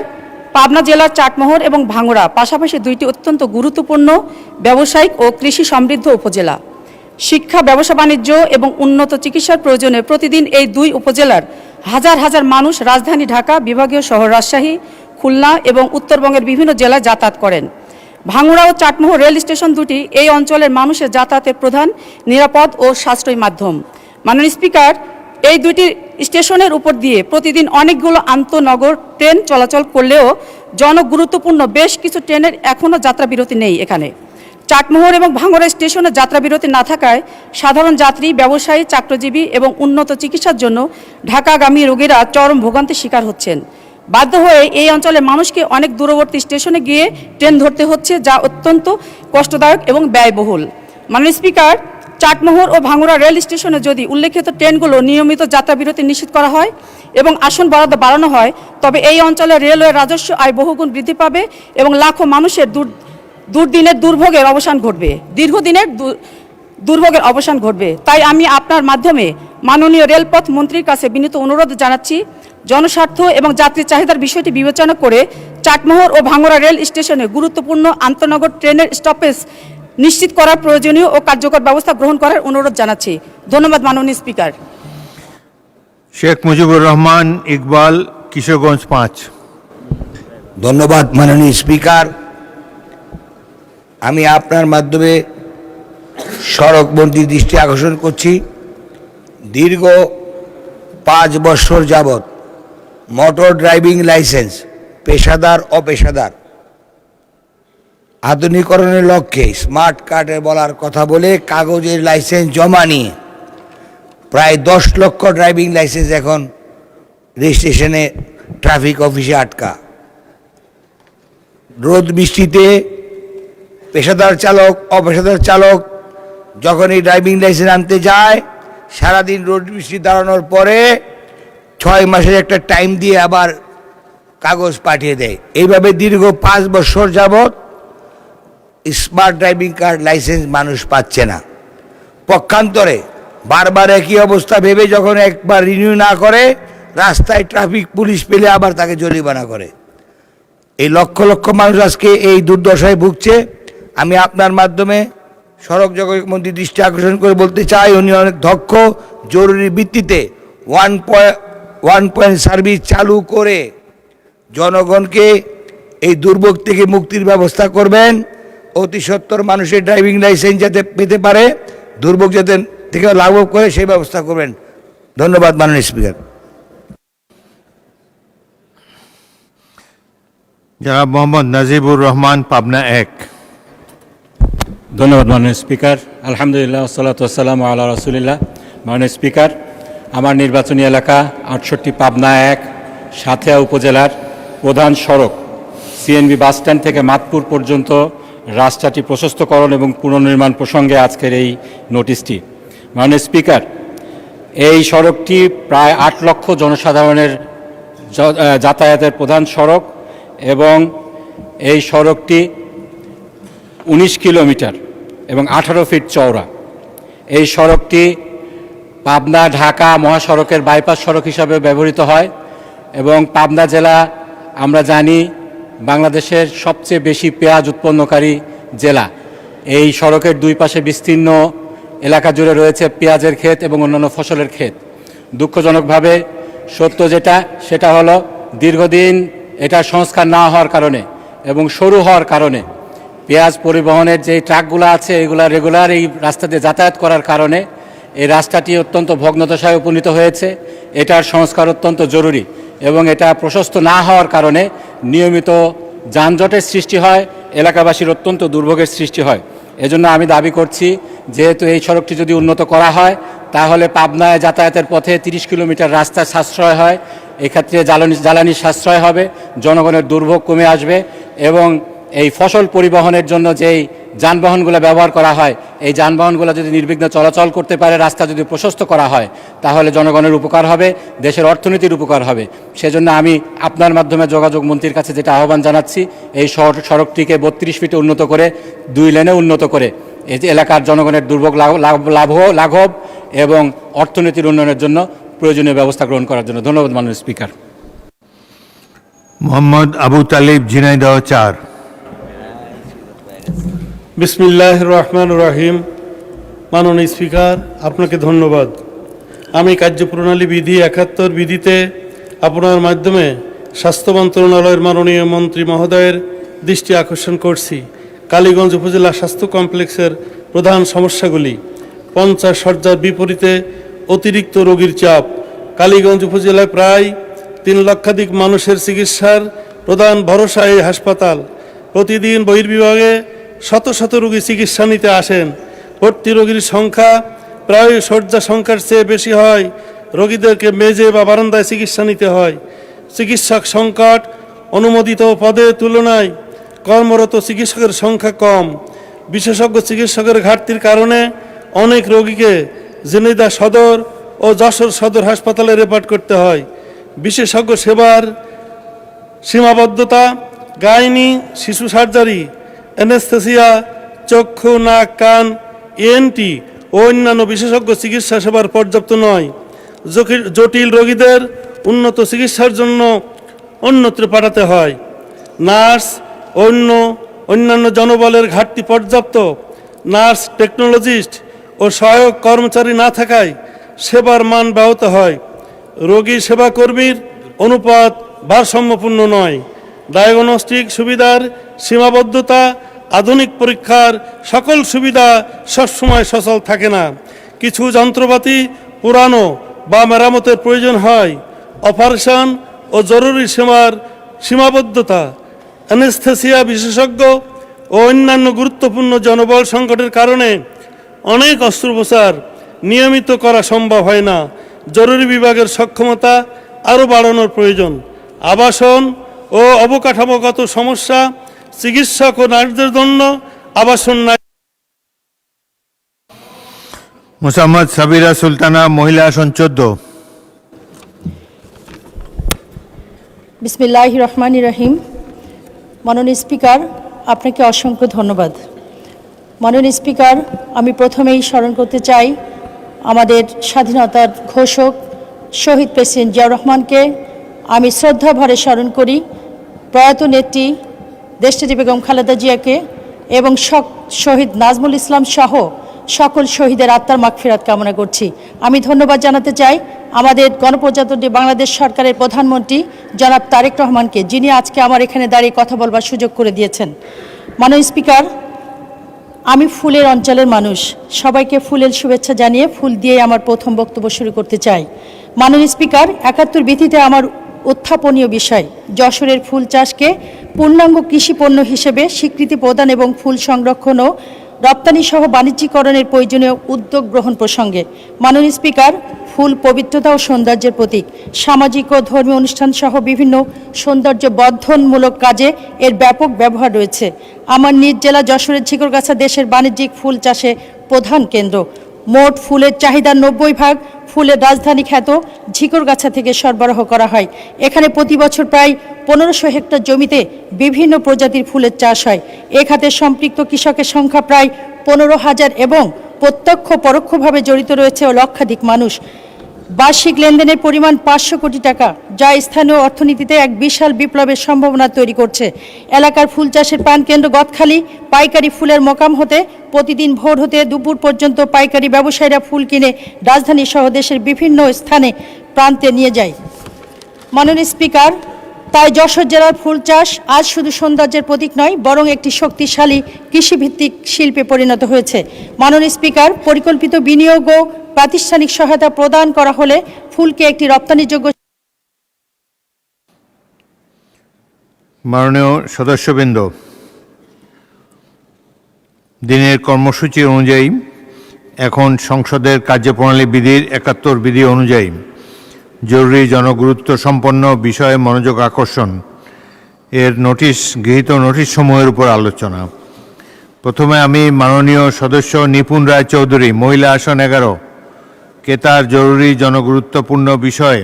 E: পাবনা জেলার চাটমোহর এবং ভাঙ্গুড়া পাশাপাশি দুইটি অত্যন্ত গুরুত্বপূর্ণ ব্যবসায়িক ও কৃষি সমৃদ্ধ উপজেলা। শিক্ষা, ব্যবসা বাণিজ্য এবং উন্নত চিকিৎসার প্রয়োজনে প্রতিদিন এই দুই উপজেলার হাজার হাজার মানুষ রাজধানী ঢাকা, বিভাগীয় শহর রাজশাহী, খুলনা এবং উত্তরবঙ্গের বিভিন্ন জেলায় যাতায়াত করেন। ভাঙ্গুড়া ও চাটমোহর রেল স্টেশন দুটি এই অঞ্চলের মানুষের যাতায়াতের প্রধান, নিরাপদ ও সাশ্রয়ী মাধ্যম। মাননীয় স্পিকার, এই দুইটি স্টেশনের উপর দিয়ে প্রতিদিন অনেকগুলো আন্তঃনগর ট্রেন চলাচল করলেও জনগুরুত্বপূর্ণ বেশ কিছু ট্রেনের এখনও যাত্রা বিরতি নেই এখানে। চাটমোহর এবং ভাঙ্গুড়া স্টেশনে যাত্রা বিরতি না থাকায় সাধারণ যাত্রী, ব্যবসায়ী, চাকরিজীবী এবং উন্নত চিকিৎসার জন্য ঢাকাগামী রোগীরা চরম ভোগান্তির শিকার হচ্ছেন। বাধ্য হয়ে এই অঞ্চলের মানুষকে অনেক দূরবর্তী স্টেশনে গিয়ে ট্রেন ধরতে হচ্ছে, যা অত্যন্ত কষ্টদায়ক এবং ব্যয়বহুল। মাননীয় স্পিকার, চাটমোহর ও ভাঙ্গুড়া রেল স্টেশনে যদি উল্লেখিত ট্রেনগুলো নিয়মিত যাত্রা বিরতি নিশ্চিত করা হয় এবং আসন বরাদ্দ বাড়ানো হয়, তবে এই অঞ্চলের রেলওয়ে রাজস্ব আয় বহুগুণ বৃদ্ধি পাবে এবং লাখো মানুষের দুর্দিনের দুর্ভোগের অবসান ঘটবে, দীর্ঘদিনের দুর্ভোগের অবসান ঘটবে। তাই আমি আপনার মাধ্যমে মাননীয় রেলপথ মন্ত্রীর কাছে বিনীত অনুরোধ জানাচ্ছি, জনস্বার্থ এবং যাত্রী চাহিদার বিষয়টি বিবেচনা করে চাটমোহর ও ভাঙ্গুড়া রেল স্টেশনে গুরুত্বপূর্ণ আন্তঃনগর ট্রেনের স্টপেজ নিশ্চিত করার প্রয়োজনীয় ও কার্যকর ব্যবস্থা গ্রহণ করার অনুরোধ জানাচ্ছি। ধন্যবাদ মাননীয় স্পিকার।
A: শেখ মুজিবুর রহমান ইকবাল, কিশোরগঞ্জ 5।
K: ধন্যবাদ মাননীয় স্পিকার। আমি আপনার মাধ্যমে সড়ক মন্ত্রীর দৃষ্টি আকর্ষণ করছি, দীর্ঘ 5 বছর যাবৎ মোটর ড্রাইভিং লাইসেন্স পেশাদার অপেশাদার আধুনিকরণের লক্ষ্যে স্মার্ট কার্ডে বলার কথা বলে কাগজের লাইসেন্স জমা নিয়ে প্রায় 10 লক্ষ ড্রাইভিং লাইসেন্স এখন রেজিস্ট্রেশনে ট্রাফিক অফিসে আটকা। রোদ বৃষ্টিতে পেশাদার চালক অপেশাদার চালক যখন এই ড্রাইভিং লাইসেন্স আনতে যায়, সারাদিন রোদ বৃষ্টি দাঁড়ানোর পরে 6 মাসের একটা টাইম দিয়ে আবার কাগজ পাঠিয়ে দেয়। এইভাবে দীর্ঘ 5 বছর যাবৎ স্মার্ট ড্রাইভিং কার্ড লাইসেন্স মানুষ পাচ্ছে না। পক্ষান্তরে বারবার একই অবস্থা ভেবে যখন একবার রিনিউ না করে, রাস্তায় ট্রাফিক পুলিশ পেলে আবার তাকে জরিমানা করে। এই লক্ষ লক্ষ মানুষ আজকে এই দুর্দশায় ভুগছে। আমি আপনার মাধ্যমে সড়ক যোগাযোগ মন্ত্রী দৃষ্টি আকর্ষণ করে বলতে চাই, উনি অনেক দক্ষ, জরুরি ভিত্তিতে 1 পয়েন্ট সার্ভিস চালু করে জনগণকে এই দুর্ভোগ থেকে মুক্তির ব্যবস্থা করবেন। অতি সত্বর মানুষের ড্রাইভিং লাইসেন্স যাতে পেতে পারে, দুর্ভোগ যাতে থেকে লাভ করে সেই ব্যবস্থা করবেন। ধন্যবাদ মাননীয় স্পিকার।
A: জনাব মোহাম্মদ নাজিবুর রহমান, পাবনা 1।
L: ধন্যবাদ মাননীয় স্পিকার। আলহামদুলিল্লাহ, ওয়াসসালাতু ওয়াসসালামু আলা রাসূলিল্লাহ। মাননীয় স্পিকার, আমার নির্বাচনী এলাকা 68 পাবনা 1 সাঁথিয়া উপজেলার প্রধান সড়ক সিএনবি বাসস্ট্যান্ড থেকে মাতপুর পর্যন্ত রাস্তাটি প্রশস্তকরণ এবং পুনর্নির্মাণ প্রসঙ্গে আজকের এই নোটিশটি। মাননীয় স্পিকার, এই সড়কটি প্রায় 8 লক্ষ জনসাধারণের যাতায়াতের প্রধান সড়ক এবং এই সড়কটি 19 কিলোমিটার এবং 18 ফিট চওড়া। এই সড়কটি পাবনা ঢাকা মহাসড়কের বাইপাস সড়ক হিসাবে ব্যবহৃত হয় এবং পাবনা জেলা আমরা জানি বাংলাদেশের সবচেয়ে বেশি পেঁয়াজ উৎপন্নকারী জেলা। এই সড়কের দুই পাশে বিস্তীর্ণ এলাকা জুড়ে রয়েছে পেঁয়াজের ক্ষেত এবং অন্যান্য ফসলের ক্ষেত। দুঃখজনকভাবে সত্য সেটা হলো দীর্ঘদিন এটা সংস্কার না হওয়ার কারণে এবং সরু হওয়ার কারণে পেঁয়াজ পরিবহনের যে ট্রাকগুলো আছে এগুলা রেগুলার এই রাস্তা দিয়ে যাতায়াত করার কারণে এই রাস্তাটি অত্যন্ত ভগ্নদশায় উপনীত হয়েছে। এটার সংস্কার অত্যন্ত জরুরি এবং এটা প্রশস্ত না হওয়ার কারণে নিয়মিত যানজটের সৃষ্টি হয়, এলাকাবাসীর অত্যন্ত দুর্ভোগের সৃষ্টি হয়। এজন্য আমি দাবি করছি, যেহেতু এই সড়কটি যদি উন্নত করা হয় তাহলে পাবনায় যাতায়াতের পথে 30 কিলোমিটার রাস্তা সাশ্রয় হয়। এক্ষেত্রে জ্বালানির সাশ্রয় হবে, জনগণের দুর্ভোগ কমে আসবে এবং এই ফসল পরিবহনের জন্য যেই যানবাহনগুলো ব্যবহার করা হয় এই যানবাহনগুলো যদি নির্বিঘ্নে চলাচল করতে পারে, রাস্তা যদি প্রশস্ত করা হয় তাহলে জনগণের উপকার হবে, দেশের অর্থনীতির উপকার হবে। সেজন্য আমি আপনার মাধ্যমে যোগাযোগ মন্ত্রীর কাছে যেটা আহ্বান জানাচ্ছি, এই সড়কটিকে 32 ফিটে উন্নত করে 2 লেনে উন্নত করে এই এলাকার জনগণের দুর্ভোগ লাঘব এবং অর্থনীতির উন্নয়নের জন্য প্রয়োজনীয় ব্যবস্থা গ্রহণ করার জন্য। ধন্যবাদ মাননীয় স্পিকার।
A: মোহাম্মদ আবু তালিব, ঝিনাইদহ 4।
M: বিসমিল্লাহির রহমানির রহিম। মাননীয় স্পিকার, আপনাকে ধন্যবাদ। আমি কার্যপ্রণালী বিধি 71 বিধিতে আপনার মাধ্যমে স্বাস্থ্য মন্ত্রণালয়ের মাননীয় মন্ত্রী মহোদয়ের দৃষ্টি আকর্ষণ করছি। কালীগঞ্জ উপজেলা স্বাস্থ্য কমপ্লেক্সের প্রধান সমস্যাগুলি: 50 শয্যার বিপরীতে অতিরিক্ত রোগীর চাপ। কালীগঞ্জ উপজেলায় প্রায় 3 লক্ষাধিক মানুষের চিকিৎসার প্রধান ভরসা এই হাসপাতাল। প্রতিদিন বহির্বিভাগে শত শত রোগী চিকিৎসা নিতে আসেন। ভর্তি রোগীর সংখ্যা প্রায় শয্যা সংখ্যার চেয়ে বেশি হয়। রোগীদেরকে মেঝে বা বারান্দায় চিকিৎসা নিতে হয়। চিকিৎসক সংকট, অনুমোদিত পদের তুলনায় কর্মরত চিকিৎসকের সংখ্যা কম। বিশেষজ্ঞ চিকিৎসকের ঘাটতির কারণে অনেক রোগীকে ঝিনাইদহ সদর ও যশোর সদর হাসপাতালে রেফার করতে হয়। বিশেষজ্ঞ সেবার সীমাবদ্ধতা, গাইনি, শিশু সার্জারি, অ্যানেস্থেসিয়া, চক্ষু, নাক, কান, ENT ও অন্যান্য বিশেষজ্ঞ চিকিৎসা সেবার পর্যাপ্ত নয়। জটিল রোগীদের উন্নত চিকিৎসার জন্য অন্যত্র পাঠাতে হয়। নার্স অন্যান্য জনবলের ঘাটতি পর্যাপ্ত। নার্স, টেকনোলজিস্ট ও সহায়ক কর্মচারী না থাকায় সেবার মান ব্যাহত হয়। রোগী সেবা কর্মীর অনুপাত ভারসাম্যপূর্ণ নয়। ডায়াগনস্টিক সুবিধার সীমাবদ্ধতা, আধুনিক পরীক্ষার সকল সুবিধা সবসময় সচল থাকে না। কিছু যন্ত্রপাতি পুরানো বা মেরামতের প্রয়োজন হয়। অপারেশন ও জরুরি সেবার সীমাবদ্ধতা, অ্যানেস্থেসিয়া বিশেষজ্ঞ ও অন্যান্য গুরুত্বপূর্ণ জনবল সংকটের কারণে অনেক অস্ত্রোপচার নিয়মিত করা সম্ভব হয় না। জরুরি বিভাগের সক্ষমতা আরও বাড়ানোর প্রয়োজন। আবাসন ও অবকাঠামোগত সমস্যা, চিকিৎসক ও নার্সদের জন্য আবাসন নাই।
A: মোসাম্মদ সাবিরা সুলতানা, মহিলা আসন 14।
H: বিসমিল্লাহির রহমানির রহিম। মাননীয় স্পিকার, আপনাকে অসংখ্য ধন্যবাদ। মাননীয় স্পিকার, আমি প্রথমেই স্মরণ করতে চাই আমাদের স্বাধীনতার ঘোষক শহীদ প্রেসিডেন্ট জিয়াউর রহমানকে। আমি শ্রদ্ধা ভরে স্মরণ করি প্রয়াত নেত্রী দেশনেত্রী বেগম খালেদা জিয়াকে এবং শহীদ নাজমুল ইসলাম সহ সকল শহীদের আত্মার মাগফিরাত কামনা করছি। আমি ধন্যবাদ জানাতে চাই আমাদের গণপ্রজাতন্ত্রী বাংলাদেশ সরকারের প্রধানমন্ত্রী জনাব তারেক রহমানকে, যিনি আজকে আমার এখানে দাঁড়িয়ে কথা বলবার সুযোগ করে দিয়েছেন। মাননীয় স্পিকার, আমি ফুলের অঞ্চলের মানুষ। সবাইকে ফুলের শুভেচ্ছা জানিয়ে ফুল দিয়ে আমার প্রথম বক্তব্য শুরু করতে চাই। মাননীয় স্পিকার, ৭১ বিধিতে আমার উত্থাপনীয় বিষয় যশোরের ফুল চাষকে পূর্ণাঙ্গ কৃষি পণ্য হিসেবে স্বীকৃতি প্রদান এবং ফুল সংরক্ষণ ও রপ্তানি সহ বাণিজ্যিকরণের প্রয়োজনীয় উদ্যোগ গ্রহণ প্রসঙ্গে। মাননীয় স্পিকার, ফুল পবিত্রতা ও সৌন্দর্যের প্রতীক। সামাজিক ও ধর্মীয় অনুষ্ঠান সহ বিভিন্ন সৌন্দর্য বর্ধনমূলক কাজে এর ব্যাপক ব্যবহার রয়েছে। আমার নিজ জেলা যশোরের ঝিকরগাছা দেশের বাণিজ্যিক ফুল চাষে প্রধান কেন্দ্র। মোট ফুলের চাহিদার ৯০% ফুলের রাজধানী খ্যাত ঝিকরগাছা থেকে সরবরাহ করা হয়। এখানে প্রতি বছর প্রায় ১৫০০ হেক্টর জমিতে বিভিন্ন প্রজাতির ফুলের চাষ হয়। এ খাতে সম্পৃক্ত কৃষকের সংখ্যা প্রায় ১৫,০০০ এবং প্রত্যক্ষ পরোক্ষভাবে জড়িত রয়েছে লক্ষাধিক মানুষ। বার্ষিক লেনদেনের পরিমাণ ৫০০ কোটি টাকা, যা স্থানীয় অর্থনীতিতে এক বিশাল বিপ্লবের সম্ভাবনা তৈরি করছে। এলাকার ফুল চাষের প্রাণকেন্দ্র গদখালি পাইকারি ফুলের মোকাম হতে প্রতিদিন ভোর হতে দুপুর পর্যন্ত পাইকারি ব্যবসায়ীরা ফুল কিনে রাজধানী সহ দেশের বিভিন্ন স্থানে প্রান্তে নিয়ে যায়। মাননীয় স্পিকার, তাই যশোর জেলার ফুল চাষ আজ শুধু সৌন্দর্যের প্রতীক নয়, বরং একটি শক্তিশালী কৃষিভিত্তিক শিল্পে পরিণত হয়েছে। মাননীয় স্পিকার, পরিকল্পিত বিনিয়োগ ও প্রাতিষ্ঠানিক সহায়তা প্রদান করা হলে ফুলকে একটি রপ্তানিযোগ্য।
A: মাননীয় সদস্যবৃন্দ, দিনের কর্মসূচি অনুযায়ী এখন সংসদের কার্যপ্রণালী বিধির ৭১ বিধি অনুযায়ী জরুরি জনগুরুত্ব সম্পন্ন বিষয়ে মনোযোগ আকর্ষণ এর গৃহীত নোটিশ সমূহের উপর আলোচনা। প্রথমে আমি মাননীয় সদস্য নিপুণ রায় চৌধুরী, মহিলা আসন 11 কে তার জরুরি জনগুরুত্বপূর্ণ বিষয়ে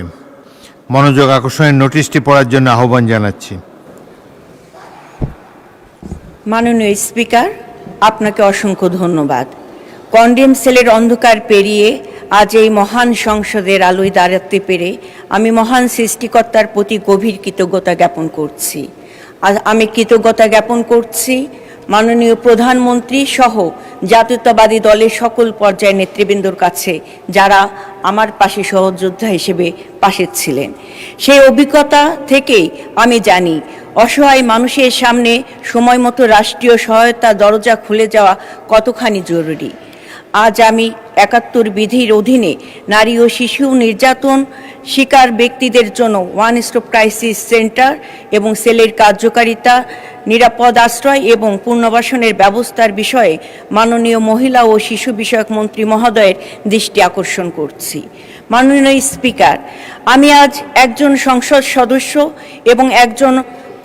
A: মনোযোগ আকর্ষণের নোটিশটি পড়ার জন্য আহ্বান জানাচ্ছি।
N: মাননীয় স্পিকার, আপনাকে অসংখ্য ধন্যবাদ। কন্ডেম সেলের অন্ধকার পেরিয়ে আজ এই মহান সংসদের আলোয় দাঁড়াতে পেরে আমি মহান সৃষ্টিকর্তার প্রতি গভীর কৃতজ্ঞতা জ্ঞাপন করছি। আমি কৃতজ্ঞতা জ্ঞাপন করছি মাননীয় প্রধানমন্ত্রী সহ জাতীয়তাবাদী দলের সকল পর্যায়ের নেতৃবৃন্দর কাছে, যারা আমার পাশে সহযোদ্ধা হিসেবে পাশে ছিলেন। সেই অভিজ্ঞতা থেকেই আমি জানি অসহায় মানুষের সামনে সময় মতো রাষ্ট্রীয় সহায়তা দরজা খুলে যাওয়া কতখানি জরুরি। আজ আমি ৭১ বিধির অধীনে নারী ও শিশু নির্যাতন শিকার ব্যক্তিদের জন্য ওয়ান স্টপ ক্রাইসিস সেন্টার এবং সেলের কার্যকারিতা, নিরাপদ আশ্রয় এবং পুনর্বাসনের ব্যবস্থার বিষয়ে মাননীয় মহিলা ও শিশু বিষয়ক মন্ত্রী মহোদয়ের দৃষ্টি আকর্ষণ করছি। মাননীয় স্পিকার, আমি আজ একজন সংসদ সদস্য এবং একজন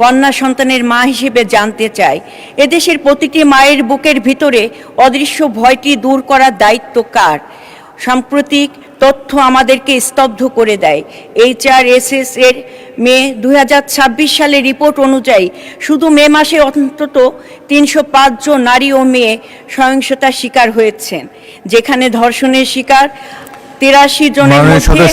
N: কন্যা সন্তানের মা হিসেবে জানতে চাই, এদেশের প্রতিটি মায়ের বুকের ভিতরে অদৃশ্য ভয়টি দূর করার দায়িত্ব কার? সাম্প্রতিক তথ্য আমাদেরকে স্তব্ধ করে দেয়। HRSS এর মে 2026 সালের রিপোর্ট অনুযায়ী শুধু মে মাসে অন্তত 305 জন নারী ও মেয়ে সহিংসতার শিকার হয়েছেন, যেখানে ধর্ষণের শিকার 83 জনের মধ্যে।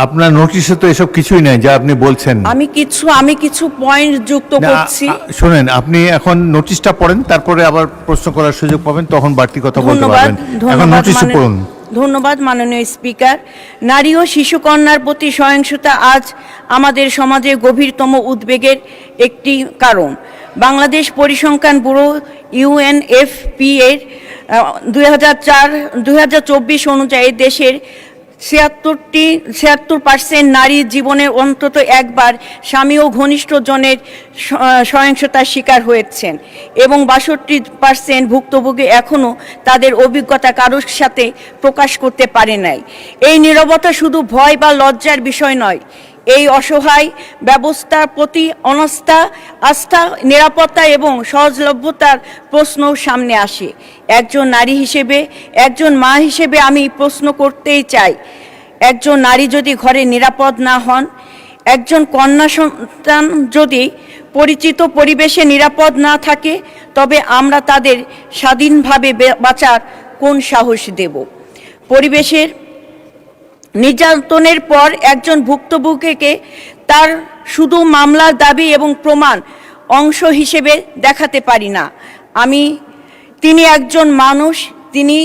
A: আপনার নোটিশে তো এসব কিছুই নাই যা আপনি বলছেন।
N: আমি কিছু পয়েন্ট যুক্ত করছি।
A: শুনেন, আপনি এখন নোটিশটা পড়েন, তারপরে আবার প্রশ্ন করার সুযোগ পাবেন, তখন বাড়তি কথা বলতে পারবেন। এখন নোটিশটা পড়ুন।
N: ধন্যবাদ মাননীয় স্পিকার। নারী ও শিশু কন্যার প্রতি সহিংসতা আজ আমাদের সমাজে গভীরতম উদ্বেগের একটি কারণ। বাংলাদেশ পরিসংখ্যান ব্যুরো UNFPA এর 2024 অনুযায়ী দেশের 76% নারীর জীবনে অন্তত একবার স্বামী ও ঘনিষ্ঠ জনের সহিংসতার শিকার হয়েছেন এবং 62% ভুক্তভোগী এখনও তাদের অভিজ্ঞতা কারোর সাথে প্রকাশ করতে পারে নাই। এই নীরবতা শুধু ভয় বা লজ্জার বিষয় নয়, এই অসহায় ব্যবস্থার প্রতি অনাস্থা, আস্থা, নিরাপত্তা এবং সহজলভ্যতার প্রশ্নও সামনে আসে। একজন নারী হিসেবে, একজন মা হিসেবে আমি প্রশ্ন করতেই চাই, একজন নারী যদি ঘরে নিরাপদ না হন, একজন কন্যা সন্তান যদি পরিচিত পরিবেশে নিরাপদ না থাকে, তবে আমরা তাদের স্বাধীনভাবে বাঁচার কোন সাহস দেব? পরিবেশের নির্যাতনের পর একজন ভুক্তভোগীকে তার শুধু মামলার দাবি এবং প্রমাণ অংশ হিসেবে দেখাতে পারি না। তিনি একজন মানুষ, তিনি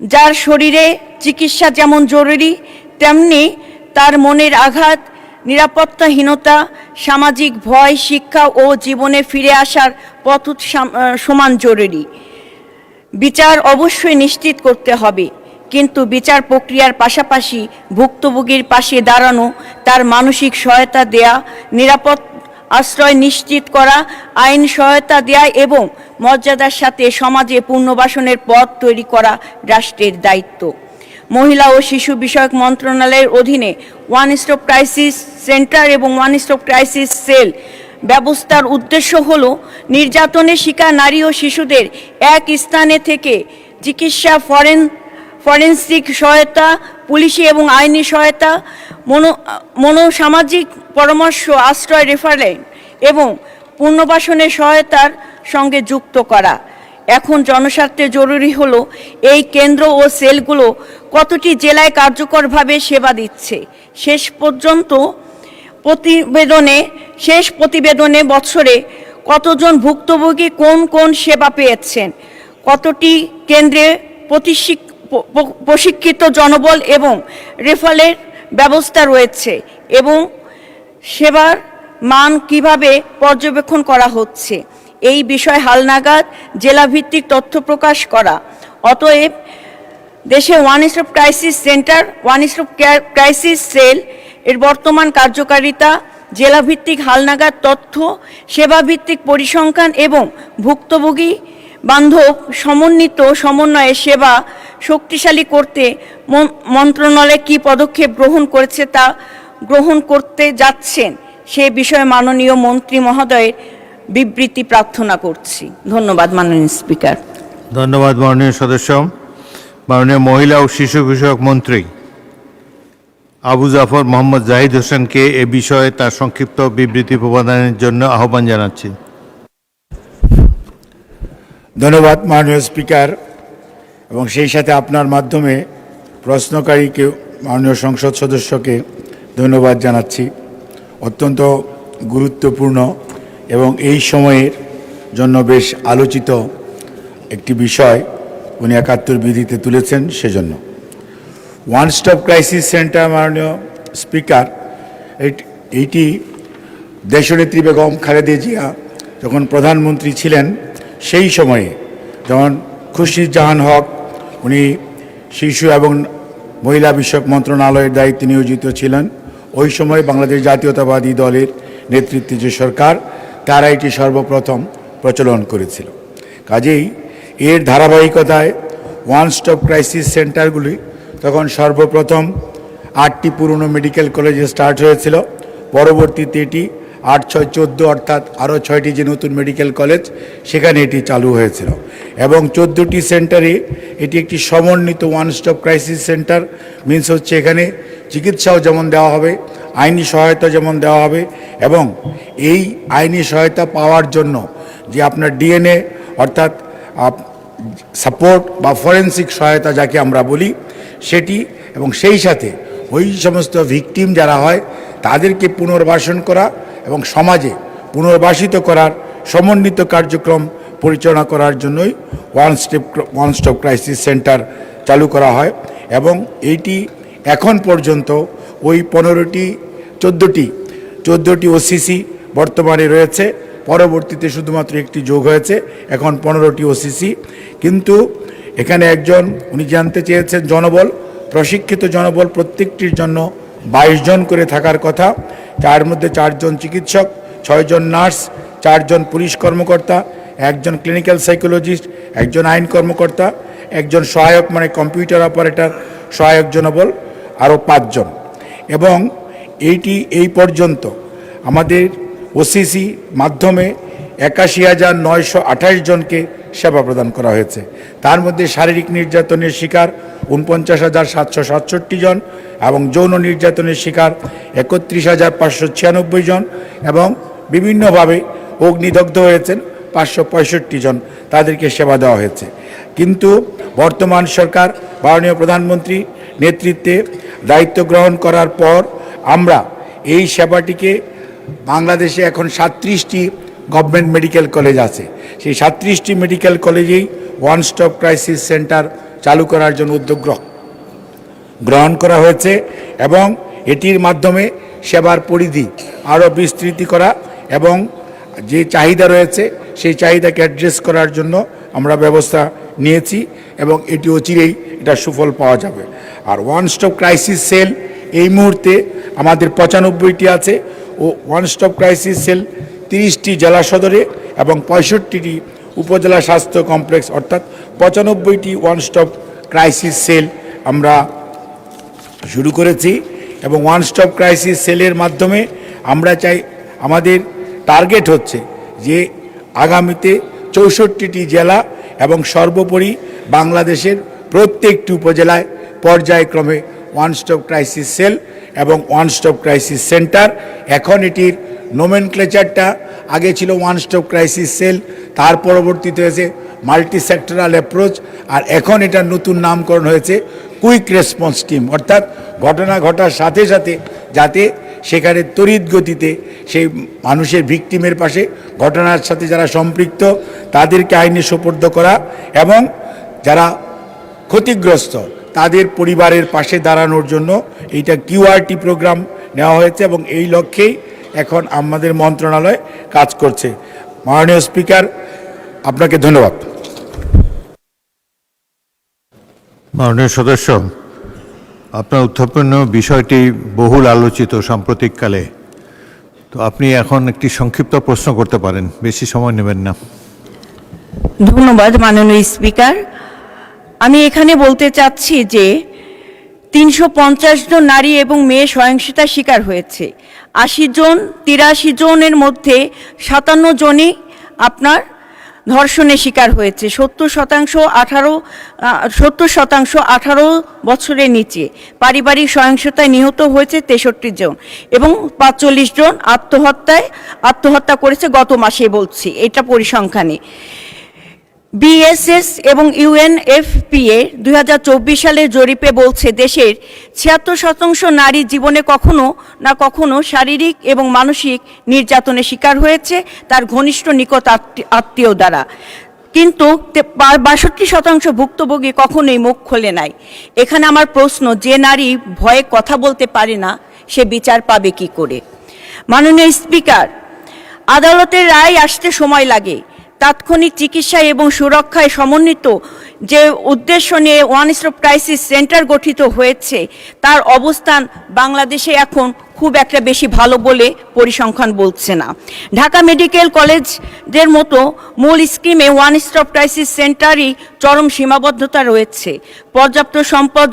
N: যার শরীরে চিকিৎসা যেমন জরুরি, তেমনি তার মনের আঘাত, নিরাপত্তাহীনতা, সামাজিক ভয়, শিক্ষা ও জীবনে ফিরে আসার পথ সমান জরুরি। বিচার অবশ্যই নিশ্চিত করতে হবে, কিন্তু বিচার প্রক্রিয়ার পাশাপাশি ভুক্তভোগীর পাশে দাঁড়ানো, তার মানসিক সহায়তা দেয়া, নিরাপদ আশ্রয় নিশ্চিত করা, আইন সহায়তা দেয়া এবং মর্যাদার সাথে সমাজে পুনর্বাসনের পথ তৈরি করা রাষ্ট্রের দায়িত্ব। মহিলা ও শিশু বিষয়ক মন্ত্রণালয়ের অধীনে ওয়ান স্টপ ক্রাইসিস সেন্টার এবং ওয়ান স্টপ ক্রাইসিস সেল ব্যবস্থার উদ্দেশ্য হল নির্যাতনের শিকার নারী ও শিশুদের এক স্থানে থেকে চিকিৎসা, ফরেনসিক সহায়তা, পুলিশি এবং আইনি সহায়তা, মনোসামাজিক পরামর্শ, আশ্রয়, রেফারেল এবং পুনর্বাসনের সহায়তার সঙ্গে যুক্ত করা। এখন জনস্বার্থে জরুরি হলো এই কেন্দ্র ও সেলগুলো কতটি জেলায় কার্যকরভাবে সেবা দিচ্ছে। শেষ প্রতিবেদনে বছরে কতজন ভুক্তভোগী কোন কোন সেবা পেয়েছেন, কতটি কেন্দ্রে প্রশিক্ষিত জনবল এবং রেফারেলের ব্যবস্থা রয়েছে এবং সেবার মান কিভাবে পর্যবেক্ষণ করা হচ্ছে, এই বিষয়ে হালনাগাদ জেলাভিত্তিক তথ্য প্রকাশ করা। অতএব দেশে one stop crisis centre, one stop crisis cell এর বর্তমান কার্যকারিতা, জেলাভিত্তিক হালনাগাদ তথ্য, সেবাভিত্তিক পরিসংখ্যান এবং ভুক্তভোগী বান্ধব সমন্বয়ে সেবা শক্তিশালী করতে মন্ত্রণালয় কী পদক্ষেপ গ্রহণ করতে যাচ্ছেন সে বিষয়ে মাননীয় মন্ত্রী মহোদয়ের বিবৃতি প্রার্থনা করছি। ধন্যবাদ মাননীয় স্পিকার।
A: ধন্যবাদ মাননীয় সদস্য। মাননীয় মহিলা ও শিশু বিষয়ক মন্ত্রী আবু জাফর মোহাম্মদ জাহিদ হোসেনকে এ বিষয়ে তার সংক্ষিপ্ত বিবৃতি প্রদানের জন্য আহ্বান জানাচ্ছি।
K: ধন্যবাদ মাননীয় স্পিকার, এবং সেই সাথে আপনার মাধ্যমে প্রশ্নকারীকে, মাননীয় সংসদ সদস্যকে ধন্যবাদ জানাচ্ছি। অত্যন্ত গুরুত্বপূর্ণ এবং এই সময়ের জন্য বেশ আলোচিত একটি বিষয় উনি ৭১ বিধিতে তুলেছেন, সেজন্য। ওয়ান স্টপ ক্রাইসিস সেন্টার, মাননীয় স্পিকার, এইটি দেশনেত্রী বেগম খালেদা জিয়া যখন প্রধানমন্ত্রী ছিলেন সেই সময়ে, যেমন খুরশিদ জাহান হক উনি শিশু এবং মহিলা বিষয়ক মন্ত্রণালয়ের দায়িত্বে নিয়োজিত ছিলেন, ওই সময় বাংলাদেশ জাতীয়তাবাদী দলের নেতৃত্বে যে সরকার, তারা এটি সর্বপ্রথম প্রচলন করেছিল। কাজেই এর ধারাবাহিকতায় ওয়ান স্টপ ক্রাইসিস সেন্টারগুলি তখন সর্বপ্রথম ৮টি পুরনো মেডিকেল কলেজে স্টার্ট হয়েছিল। পরবর্তীতে এটি ৮, ৬, ১৪ অর্থাৎ আরও ৬টি যে নতুন মেডিকেল কলেজ, সেখানে এটি চালু হয়েছিল এবং ১৪টি সেন্টারে এটি একটি সমন্বিত one stop crisis centre. Means হচ্ছে এখানে চিকিৎসাও যেমন দেওয়া হবে, আইনি সহায়তা যেমন দেওয়া হবে, এবং এই আইনি সহায়তা পাওয়ার জন্য যে আপনার ডিএনএ অর্থাৎ সাপোর্ট বা ফরেনসিক সহায়তা যাকে আমরা বলি সেটি, এবং সেই সাথে ওই সমস্ত ভিকটিম যারা হয় তাদেরকে পুনর্বাসন করা এবং সমাজে পুনর্বাসিত করার সমন্বিত কার্যক্রম পরিচালনা করার জন্যই ওয়ান স্টপ ক্রাইসিস সেন্টার চালু করা হয়। এবং এইটি এখন পর্যন্ত ওই 14টি ওসিসি বর্তমানে রয়েছে, পরবর্তীতে শুধুমাত্র একটি যোগ হয়েছে, এখন 15টি ওসিসি। কিন্তু এখানে উনি জানতে চেয়েছেন জনবল, প্রশিক্ষিত জনবল প্রত্যেকটির জন্য 22 জন করে থাকার কথা। তার মধ্যে 4 জন চিকিৎসক, 6 জন নার্স, 4 জন পুলিশ কর্মকর্তা, 1 জন ক্লিনিক্যাল সাইকোলজিস্ট, 1 জন আইন কর্মকর্তা, 1 জন সহায়ক মানে কম্পিউটার অপারেটর, সহায়ক জনবল আরও 5 জন। এবং এই পর্যন্ত আমাদের ওসিসি মাধ্যমে 81,928 জনকে সেবা প্রদান করা হয়েছে। তার মধ্যে শারীরিক নির্যাতনের শিকার 49,767 জন এবং যৌন নির্যাতনের শিকার 31,596 জন এবং বিভিন্নভাবে অগ্নিদগ্ধ হয়েছেন 565 জন, তাদেরকে সেবা দেওয়া হয়েছে। কিন্তু বর্তমান সরকার মাননীয় প্রধানমন্ত্রী নেতৃত্বে দায়িত্ব গ্রহণ করার পর আমরা এই সেবাটিকে বাংলাদেশে এখন 37টি গভর্নমেন্ট মেডিকেল কলেজ আছে, সেই 37টি মেডিকেল কলেজেই ওয়ান স্টপ ক্রাইসিস সেন্টার চালু করার জন্য উদ্যোগ গ্রহণ করা হয়েছে এবং এটির মাধ্যমে সেবার পরিধি আরও বিস্তৃতি করা এবং যে চাহিদা রয়েছে সেই চাহিদাকে অ্যাড্রেস করার জন্য আমরা ব্যবস্থা নিয়েছি এবং এটি অচিরেই এটা সুফল পাওয়া যাবে। আর ওয়ান স্টপ ক্রাইসিস সেল এই মুহূর্তে আমাদের 95টি আছে ও ওয়ান স্টপ ক্রাইসিস সেল 30টি জেলা সদরে এবং 65টি উপজেলা স্বাস্থ্য কমপ্লেক্স অর্থাৎ 95টি ওয়ান স্টপ ক্রাইসিস সেল আমরা শুরু করেছি। এবং ওয়ান স্টপ ক্রাইসিস সেলের মাধ্যমে আমরা চাই, আমাদের টার্গেট হচ্ছে যে আগামীতে 64টি জেলা এবং সর্বোপরি বাংলাদেশের প্রত্যেকটি উপজেলায় পর্যায়ক্রমে ওয়ান স্টপ ক্রাইসিস সেল এবং ওয়ান স্টপ ক্রাইসিস সেন্টার। এখন এটির নোমেনক্লেচারটা আগে ছিল ওয়ান স্টপ ক্রাইসিস সেল, তার পরবর্তীতে হয়েছে মাল্টি সেক্টরাল অ্যাপ্রোচ, আর এখন এটার নতুন নামকরণ হয়েছে কুইক রেসপন্স টিম। অর্থাৎ ঘটনা ঘটার সাথে সাথে যাতে সেখানে তড়িৎ গতিতে সেই মানুষের ভিকটিমের পাশে ঘটনার সাথে যারা সম্পৃক্ত তাদেরকে আইনে সোপর্দ করা এবং যারা ক্ষতিগ্রস্ত তাদের পরিবারের পাশে দাঁড়ানোর জন্য এইটা কিউআরটি প্রোগ্রাম নেওয়া হয়েছে এবং এই লক্ষ্যেই এখন আমাদের মন্ত্রণালয় কাজ করছে। মাননীয় স্পিকার, আপনাকে ধন্যবাদ।
A: মাননীয় সদস্য, আপনার উত্থাপন বিষয়টি বহুল আলোচিত সাম্প্রতিককালে, তো আপনি এখন একটি সংক্ষিপ্ত প্রশ্ন করতে পারেন, বেশি সময় নেবেন না।
N: ধন্যবাদ মাননীয় স্পিকার। আমি এখানে বলতে চাচ্ছি যে 350 জন নারী এবং মেয়ে সহিংসতার শিকার হয়েছে। 83 জনের মধ্যে 57 জনই আপনার ধর্ষণের শিকার হয়েছে। 70% 18 বছরের নিচে। পারিবারিক সহিংসতায় নিহত হয়েছে 63 জন এবং 45 জন আত্মহত্যা করেছে গত মাসে, বলছি এটা পরিসংখ্যানে। বিএসএস এবং ইউএনএফপিএ 2024 সালের জরিপে বলছে দেশের 76% নারী জীবনে কখনো না কখনো শারীরিক এবং মানসিক নির্যাতনের শিকার হয়েছে তার ঘনিষ্ঠ নিকট আত্মীয় দ্বারা, কিন্তু 62% ভুক্তভোগী কখনোই মুখ খোলে নাই। এখানে আমার প্রশ্ন, যে নারী ভয়ে কথা বলতে পারে না সে বিচার পাবে কি করে? মাননীয় স্পিকার, আদালতের রায় আসতে সময় লাগে। তাৎক্ষণিক চিকিৎসা এবং সুরক্ষায় সমন্বিত যে উদ্দেশ্য নিয়ে ওয়ান স্টপ ক্রাইসিস সেন্টার গঠিত হয়েছে তার অবস্থান বাংলাদেশে এখন খুব একটা বেশি ভালো বলে পরিসংখ্যান বলছে না। ঢাকা মেডিকেল কলেজের মতো মূল স্কিমে ওয়ান স্টপ ক্রাইসিস সেন্টারই চরম সীমাবদ্ধতা রয়েছে। পর্যাপ্ত সম্পদ,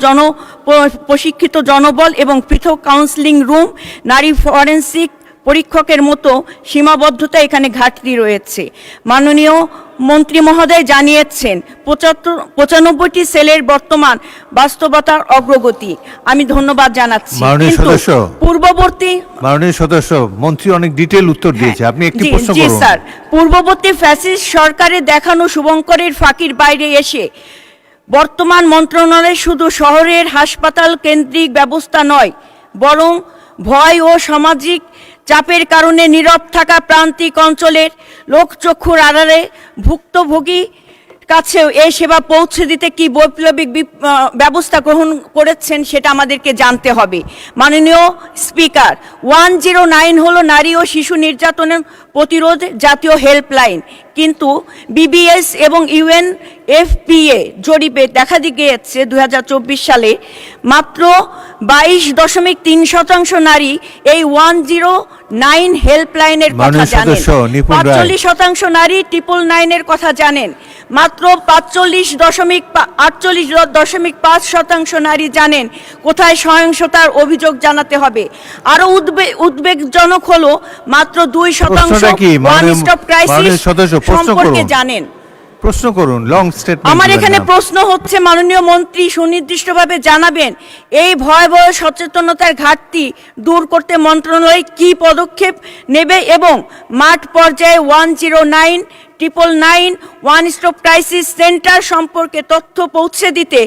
N: প্রশিক্ষিত জনবল এবং পৃথক কাউন্সেলিং রুম, নারী ফরেন্সিক পরীক্ষকের মতো সীমাবদ্ধতা এখানে ঘাটতি রয়েছে। মাননীয় মন্ত্রী মহোদয় জানিয়েছেন 95টি সেলের বর্তমান বাস্তবতার অগ্রগতি। আমি ধন্যবাদ জানাচ্ছি।
A: মাননীয় সদস্য, মন্ত্রী অনেক ডিটেল উত্তর দিয়েছে, আপনি একটি প্রশ্ন করুন।
N: জি স্যার, পূর্ববর্তী ফ্যাসিস্ট সরকারের দেখানো শুভঙ্করের ফাঁকির বাইরে এসে বর্তমান মন্ত্রণালয় শুধু শহরের হাসপাতাল কেন্দ্রিক ব্যবস্থা নয়, বরং ভয় ও সামাজিক চাপের কারণে নীরব থাকা প্রান্তিক অঞ্চলের লোকচক্ষুর আড়ালে ভুক্তভোগী কাছেও এই সেবা পৌঁছে দিতে কি বৈপ্লবিক ব্যবস্থা গ্রহণ করেছেন সেটা আমাদেরকে জানতে হবে। মাননীয় স্পিকার, 109 হলো নারী ও শিশু নির্যাতন প্রতিরোধ জাতীয় হেল্পলাইন, কিন্তু বিবিএস এবং UNFPA জরিপে দেখা গিয়েছে 2024 সালে মাত্র 22.3% নারী এই 109 হেল্পলাইনের কথা জানেন, 45% নারী 999 এর কথা জানেন, মাত্র 48.5% নারী জানেন কোথায় সহিংসতার অভিযোগ জানাতে হবে। আরো উদ্বেগজনক হলো মাত্র 2% ওয়ান স্টপ ক্রাইসিস সম্পর্কে জানেন।
A: প্রশ্ন করুন, লং স্টেটমেন্ট।
N: আমার এখানে প্রশ্ন হচ্ছে, মাননীয় মন্ত্রী সুনির্দিষ্টভাবে জানাবেন এই ভয়াবহ সচেতনতার ঘাটতি দূর করতে মন্ত্রণালয় কি পদক্ষেপ নেবে এবং মাঠ পর্যায়ে 109, 999 ওয়ান স্টপ ক্রাইসিস সেন্টার সম্পর্কে তথ্য পৌঁছে দিতে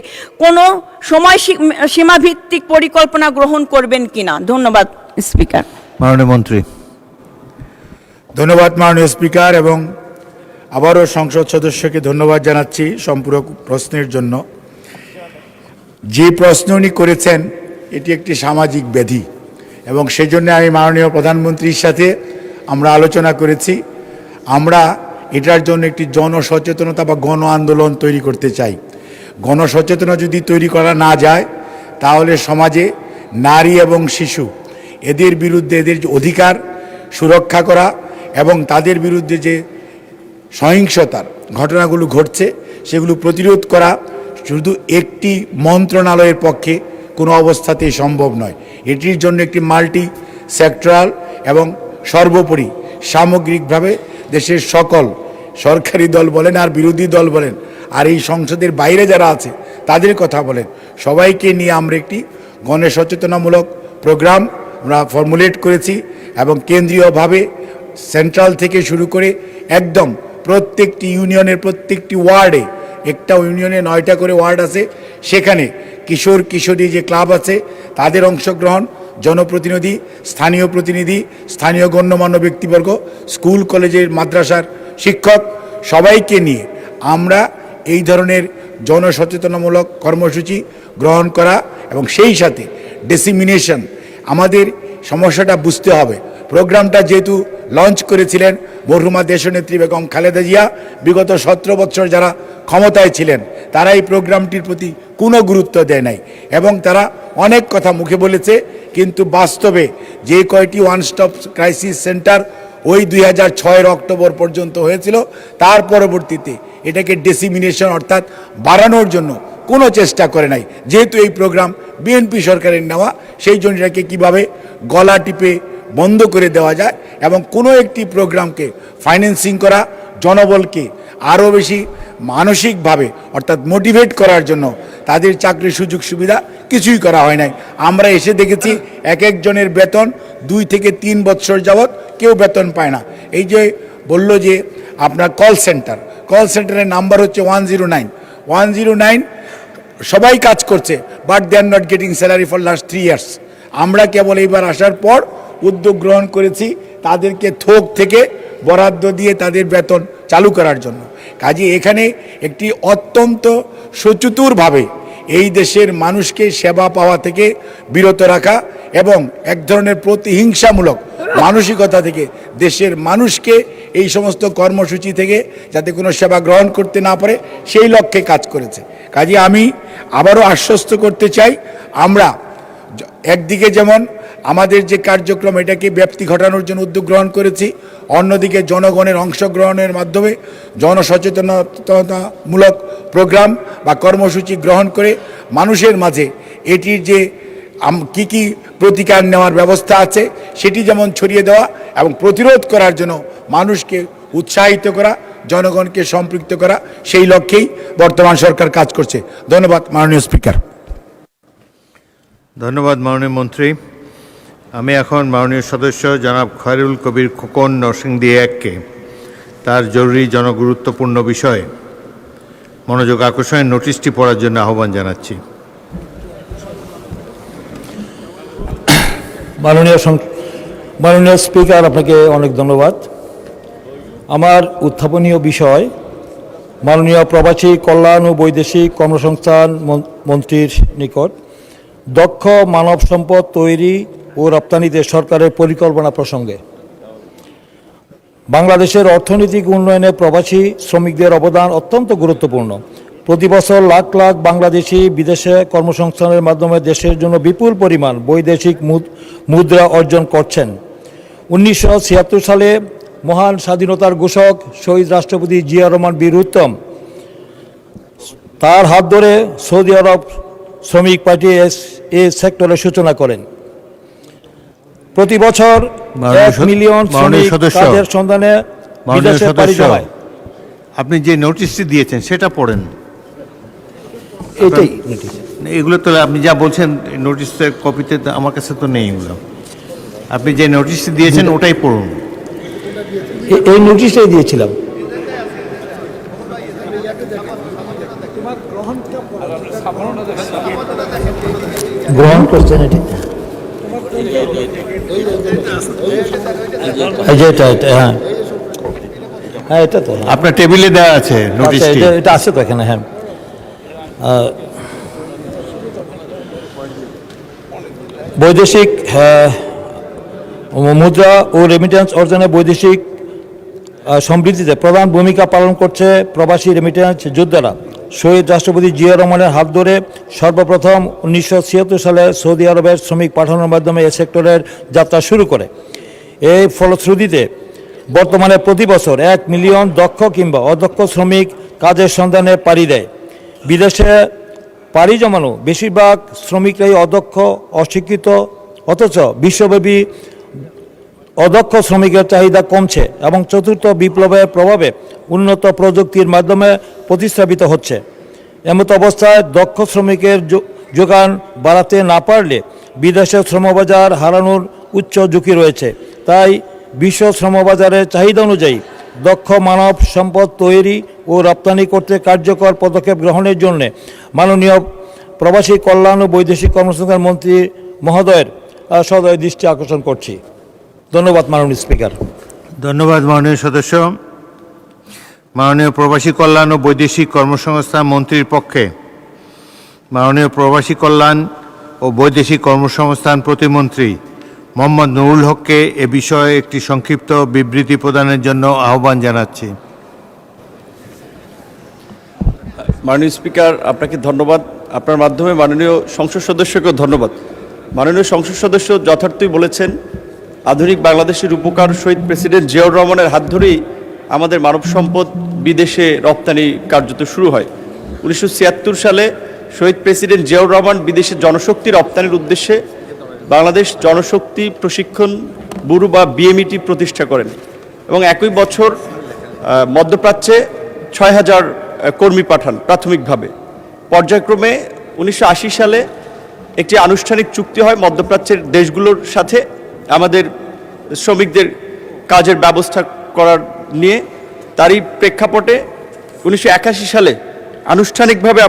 N: কোনো সময় সীমাভিত্তিক পরিকল্পনা গ্রহণ করবেন কিনা? ধন্যবাদ স্পিকার।
A: মাননীয় মন্ত্রী।
K: ধন্যবাদ মাননীয় স্পিকার, এবং আবারও সংসদ সদস্যকে ধন্যবাদ জানাচ্ছি সম্পূরক প্রশ্নের জন্য। যে প্রশ্ন উনি করেছেন এটি একটি সামাজিক ব্যাধি, এবং সেই জন্য আমি মাননীয় প্রধানমন্ত্রীর সাথে আমরা আলোচনা করেছি। আমরা এটার জন্য একটি জনসচেতনতা বা গণ আন্দোলন তৈরি করতে চাই। গণসচেতনতা যদি তৈরি করা না যায় তাহলে সমাজে নারী এবং শিশু এদের বিরুদ্ধে এদের যে অধিকার সুরক্ষা করা এবং তাদের বিরুদ্ধে যে সহিংসতার ঘটনাগুলো ঘটছে সেগুলো প্রতিরোধ করা শুধু একটি মন্ত্রণালয়ের পক্ষে কোনো অবস্থাতেই সম্ভব নয়। এটির জন্য একটি মাল্টি সেক্টরাল এবং সর্বোপরি সামগ্রিকভাবে দেশের সকল সরকারি দল বলেন আর বিরোধী দল বলেন আর এই সংসদের বাইরে যারা আছে তাদের কথা বলেন, সবাইকে নিয়ে আমরা একটি গণসচেতনামূলক প্রোগ্রাম আমরা ফর্মুলেট করেছি এবং কেন্দ্রীয়ভাবে সেন্ট্রাল থেকে শুরু করে একদম প্রত্যেকটি ইউনিয়নের প্রত্যেকটি ওয়ার্ডে, একটা ইউনিয়নে 9টা করে ওয়ার্ড আছে, সেখানে কিশোর কিশোরী যে ক্লাব আছে তাদের অংশগ্রহণ, জনপ্রতিনিধি, স্থানীয় প্রতিনিধি, স্থানীয় গণ্যমান্য ব্যক্তিবর্গ, স্কুল কলেজের মাদ্রাসার শিক্ষক সবাইকে নিয়ে আমরা এই ধরনের জনসচেতনামূলক কর্মসূচি গ্রহণ করা এবং সেই সাথে ডিসিমিনেশন। আমাদের সমস্যাটা বুঝতে হবে। প্রোগ্রামটা যেহেতু লঞ্চ করেছিলেন মরহুমা দেশনেত্রী বেগম খালেদা জিয়া, বিগত 17 বছর যারা ক্ষমতায় ছিলেন তারা এই প্রোগ্রামটির প্রতি কোনো গুরুত্ব দেয় নাই এবং তারা অনেক কথা মুখে বলেছে, কিন্তু বাস্তবে যে কয়টি ওয়ান স্টপ ক্রাইসিস সেন্টার ওই 2006 অক্টোবর পর্যন্ত হয়েছিল, তার পরবর্তীতে এটাকে ডিসিমিনেশন অর্থাৎ বাড়ানোর জন্য কোনো চেষ্টা করে নাই। যেহেতু এই প্রোগ্রাম বিএনপি সরকারের নেওয়া, সেই জন্য এটাকে কীভাবে গলা টিপে বন্ধ করে দেওয়া যায় এবং কোনো একটি প্রোগ্রামকে ফাইন্যান্সিং করা, জনবলকে আরও বেশি মানসিকভাবে অর্থাৎ মোটিভেট করার জন্য তাদের চাকরির সুযোগ সুবিধা কিছুই করা হয় নাই। আমরা এসে দেখেছি এক একজনের বেতন 2 থেকে 3 বছর যাবৎ কেউ বেতন পায় না। এই যে বলল যে আপনার কল সেন্টারের নাম্বার হচ্ছে 109 সবাই কাজ করছে, but they are not getting salary for last 3 years. আমরা কেবল এইবার আসার পর উদ্যোগ গ্রহণ করেছি তাদেরকে থোক থেকে বরাদ্দ দিয়ে তাদের বেতন চালু করার জন্য। কাজে এখানে একটি অত্যন্ত সচেতনভাবে এই দেশের মানুষকে সেবা পাওয়া থেকে বিরত রাখা এবং এক ধরনের প্রতিহিংসামূলক মানসিকতা থেকে দেশের মানুষকে এই সমস্ত কর্মসূচি থেকে যাতে কোনো সেবা গ্রহণ করতে না পারে সেই লক্ষ্যে কাজ করেছে। কাজে আমি আবারও আশ্বস্ত করতে চাই, আমরা একদিকে যেমন আমাদের যে কার্যক্রম এটাকে ব্যাপ্তি ঘটানোর জন্য উদ্যোগ গ্রহণ করেছি, অন্যদিকে জনগণের অংশগ্রহণের মাধ্যমে জনসচেতনতামূলক প্রোগ্রাম বা কর্মসূচি গ্রহণ করে মানুষের মাঝে এটির যে কি কি প্রতিকার নেওয়ার ব্যবস্থা আছে সেটি যেমন ছড়িয়ে দেওয়া এবং প্রতিরোধ করার জন্য মানুষকে উৎসাহিত করা, জনগণকে সম্পৃক্ত করা, সেই লক্ষ্যেই বর্তমান সরকার কাজ করছে। ধন্যবাদ মাননীয় স্পিকার।
A: ধন্যবাদ মাননীয় মন্ত্রী। আমি এখন মাননীয় সদস্য জনাব খয়রুল কবির খোকন নরসিংদী এককে তার জরুরি জনগুরুত্বপূর্ণ বিষয়ে মনোযোগ আকর্ষণের নোটিশটি পড়ার জন্য আহ্বান জানাচ্ছি।
F: মাননীয় স্পিকার, আপনাকে অনেক ধন্যবাদ। আমার উত্থাপনীয় বিষয় মাননীয় প্রবাসী কল্যাণ ও বৈদেশিক কর্মসংস্থান মন্ত্রীর নিকট দক্ষ মানব সম্পদ তৈরি ও রপ্তানিতে সরকারের পরিকল্পনা প্রসঙ্গে। বাংলাদেশের অর্থনৈতিক উন্নয়নে প্রবাসী শ্রমিকদের অবদান অত্যন্ত গুরুত্বপূর্ণ। প্রতি বছর লাখ লাখ বাংলাদেশি বিদেশে কর্মসংস্থানের মাধ্যমে দেশের জন্য বিপুল পরিমাণ বৈদেশিক মুদ্রা অর্জন করছেন। 1976 সালে মহান স্বাধীনতার ঘোষক শহীদ রাষ্ট্রপতি জিয়া রহমান বীর উত্তম তার হাত ধরে সৌদি আরব শ্রমিক পার্টি এই সেক্টরের সূচনা করেন। প্রতি বছর 1 মিলিয়ন শ্রমিক কাজের সন্ধানে বিদেশে পাড়ি জমায়।
A: আপনি যে নোটিশটি দিয়েছেন সেটা পড়েন।
F: এটাই
A: এগুলো তো আপনি যা বলছেন নোটিশের কপিতে আমার কাছে তো নেই এগুলো। আপনি যে নোটিশটি দিয়েছেন ওটাই পড়ুন।
F: এই নোটিশটাই দিয়েছিলাম। গ্রহণ করছেন এটি? হ্যাঁ হ্যাঁ, এটা তো
A: আপনার টেবিলে দেওয়া আছে নোটিশটি।
F: এটা আছে তো এখানে। হ্যাঁ, বৈদেশিক মুদ্রা ও রেমিটেন্স অর্জনে বৈদেশিক সমৃদ্ধিতে প্রধান ভূমিকা পালন করছে প্রবাসী রেমিটেন্স যোদ্ধারা। শহীদ রাষ্ট্রপতি জিয়া রহমানের হাত ধরে সর্বপ্রথম 1976 সালে সৌদি আরবের শ্রমিক পাঠানোর মাধ্যমে এই সেক্টরের যাত্রা শুরু করে। এই ফলশ্রুতিতে বর্তমানে প্রতি বছর 1 মিলিয়ন দক্ষ কিংবা অদক্ষ শ্রমিক কাজের সন্ধানে পাড়ি দেয়। বিদেশে পাড়ি জমানো বেশিরভাগ শ্রমিকরাই অদক্ষ, অশিক্ষিত, অথচ বিশ্বব্যাপী অদক্ষ শ্রমিকের চাহিদা কমছে এবং চতুর্থ বিপ্লবের প্রভাবে উন্নত প্রযুক্তির মাধ্যমে প্রতিস্থাপিত হচ্ছে। এমত অবস্থায় দক্ষ শ্রমিকের যোগান বাড়াতে না পারলে বিদেশের শ্রমবাজার হারানোর উচ্চ ঝুঁকি রয়েছে। তাই বিশ্ব শ্রমবাজারের চাহিদা অনুযায়ী দক্ষ মানব সম্পদ তৈরি ও রপ্তানি করতে কার্যকর পদক্ষেপ গ্রহণের জন্য মাননীয় প্রবাসী কল্যাণ ও বৈদেশিক কর্মসংস্থান মন্ত্রী মহোদয়ের সদয় দৃষ্টি আকর্ষণ করছি। ধন্যবাদ মাননীয় স্পিকার।
A: ধন্যবাদ মাননীয় সদস্য। মাননীয় প্রবাসী কল্যাণ ও বৈদেশিক কর্মসংস্থান মন্ত্রীর পক্ষে মাননীয় প্রবাসী কল্যাণ ও বৈদেশিক কর্মসংস্থান প্রতিমন্ত্রী মোহাম্মদ নুরুল হককে এ বিষয়ে একটি সংক্ষিপ্ত বিবৃতি প্রদানের জন্য আহ্বান জানাচ্ছি।
O: মাননীয় স্পিকার, আপনাকে ধন্যবাদ। আপনার মাধ্যমে মাননীয় সংসদ সদস্যকেও ধন্যবাদ। মাননীয় সংসদ সদস্য যথার্থই বলেছেন, আধুনিক বাংলাদেশের উপকার শহীদ প্রেসিডেন্ট জিয়াউর রহমানের হাত ধরেই আমাদের মানব সম্পদ বিদেশে রপ্তানি কার্যত শুরু হয়। 1976 সালে শহীদ প্রেসিডেন্ট জিয়াউর রহমান বিদেশে জনশক্তি রপ্তানির উদ্দেশ্যে বাংলাদেশ জনশক্তি প্রশিক্ষণ ব্যুরো বা বিএমইটি প্রতিষ্ঠা করেন এবং একই বছর মধ্যপ্রাচ্যে 6000 কর্মী পাঠান প্রাথমিকভাবে। পর্যায়ক্রমে 1980 সালে একটি আনুষ্ঠানিক চুক্তি হয় মধ্যপ্রাচ্যের দেশগুলোর সাথে আমাদের শ্রমিকদের কাজের ব্যবস্থা করার নিয়ে। তারই প্রেক্ষাপটে 1981 সালে আনুষ্ঠানিকভাবে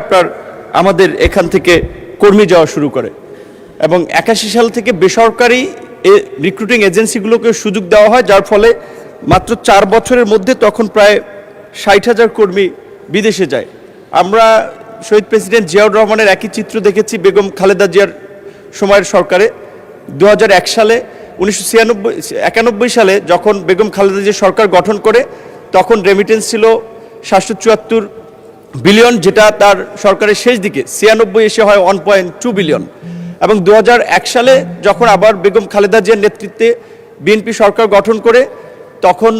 O: আমাদের এখান থেকে কর্মী যাওয়া শুরু করে এবং 81 সাল থেকে বেসরকারি রিক্রুটিং এজেন্সিগুলোকে সুযোগ দেওয়া হয়, যার ফলে মাত্র 4 বছরের মধ্যে তখন প্রায় 60,000 কর্মী বিদেশে যায়। আমরা শহীদ প্রেসিডেন্ট জিয়াউর রহমানের একই চিত্র দেখেছি বেগম খালেদা জিয়ার সময়ের সরকারে। 2001 সালে 1991 সালে যখন বেগম খালেদা জিয়া সরকার গঠন করে তখন রেমিটেন্স ছিল 774 বিলিয়ন, যেটা তার সরকারের শেষ দিকে 96 এসে হয় 1.2 বিলিয়ন। এবং 2001 সালে যখন আবার বেগম খালেদা জিয়ার নেতৃত্বে বিএনপি সরকার গঠন করে তখন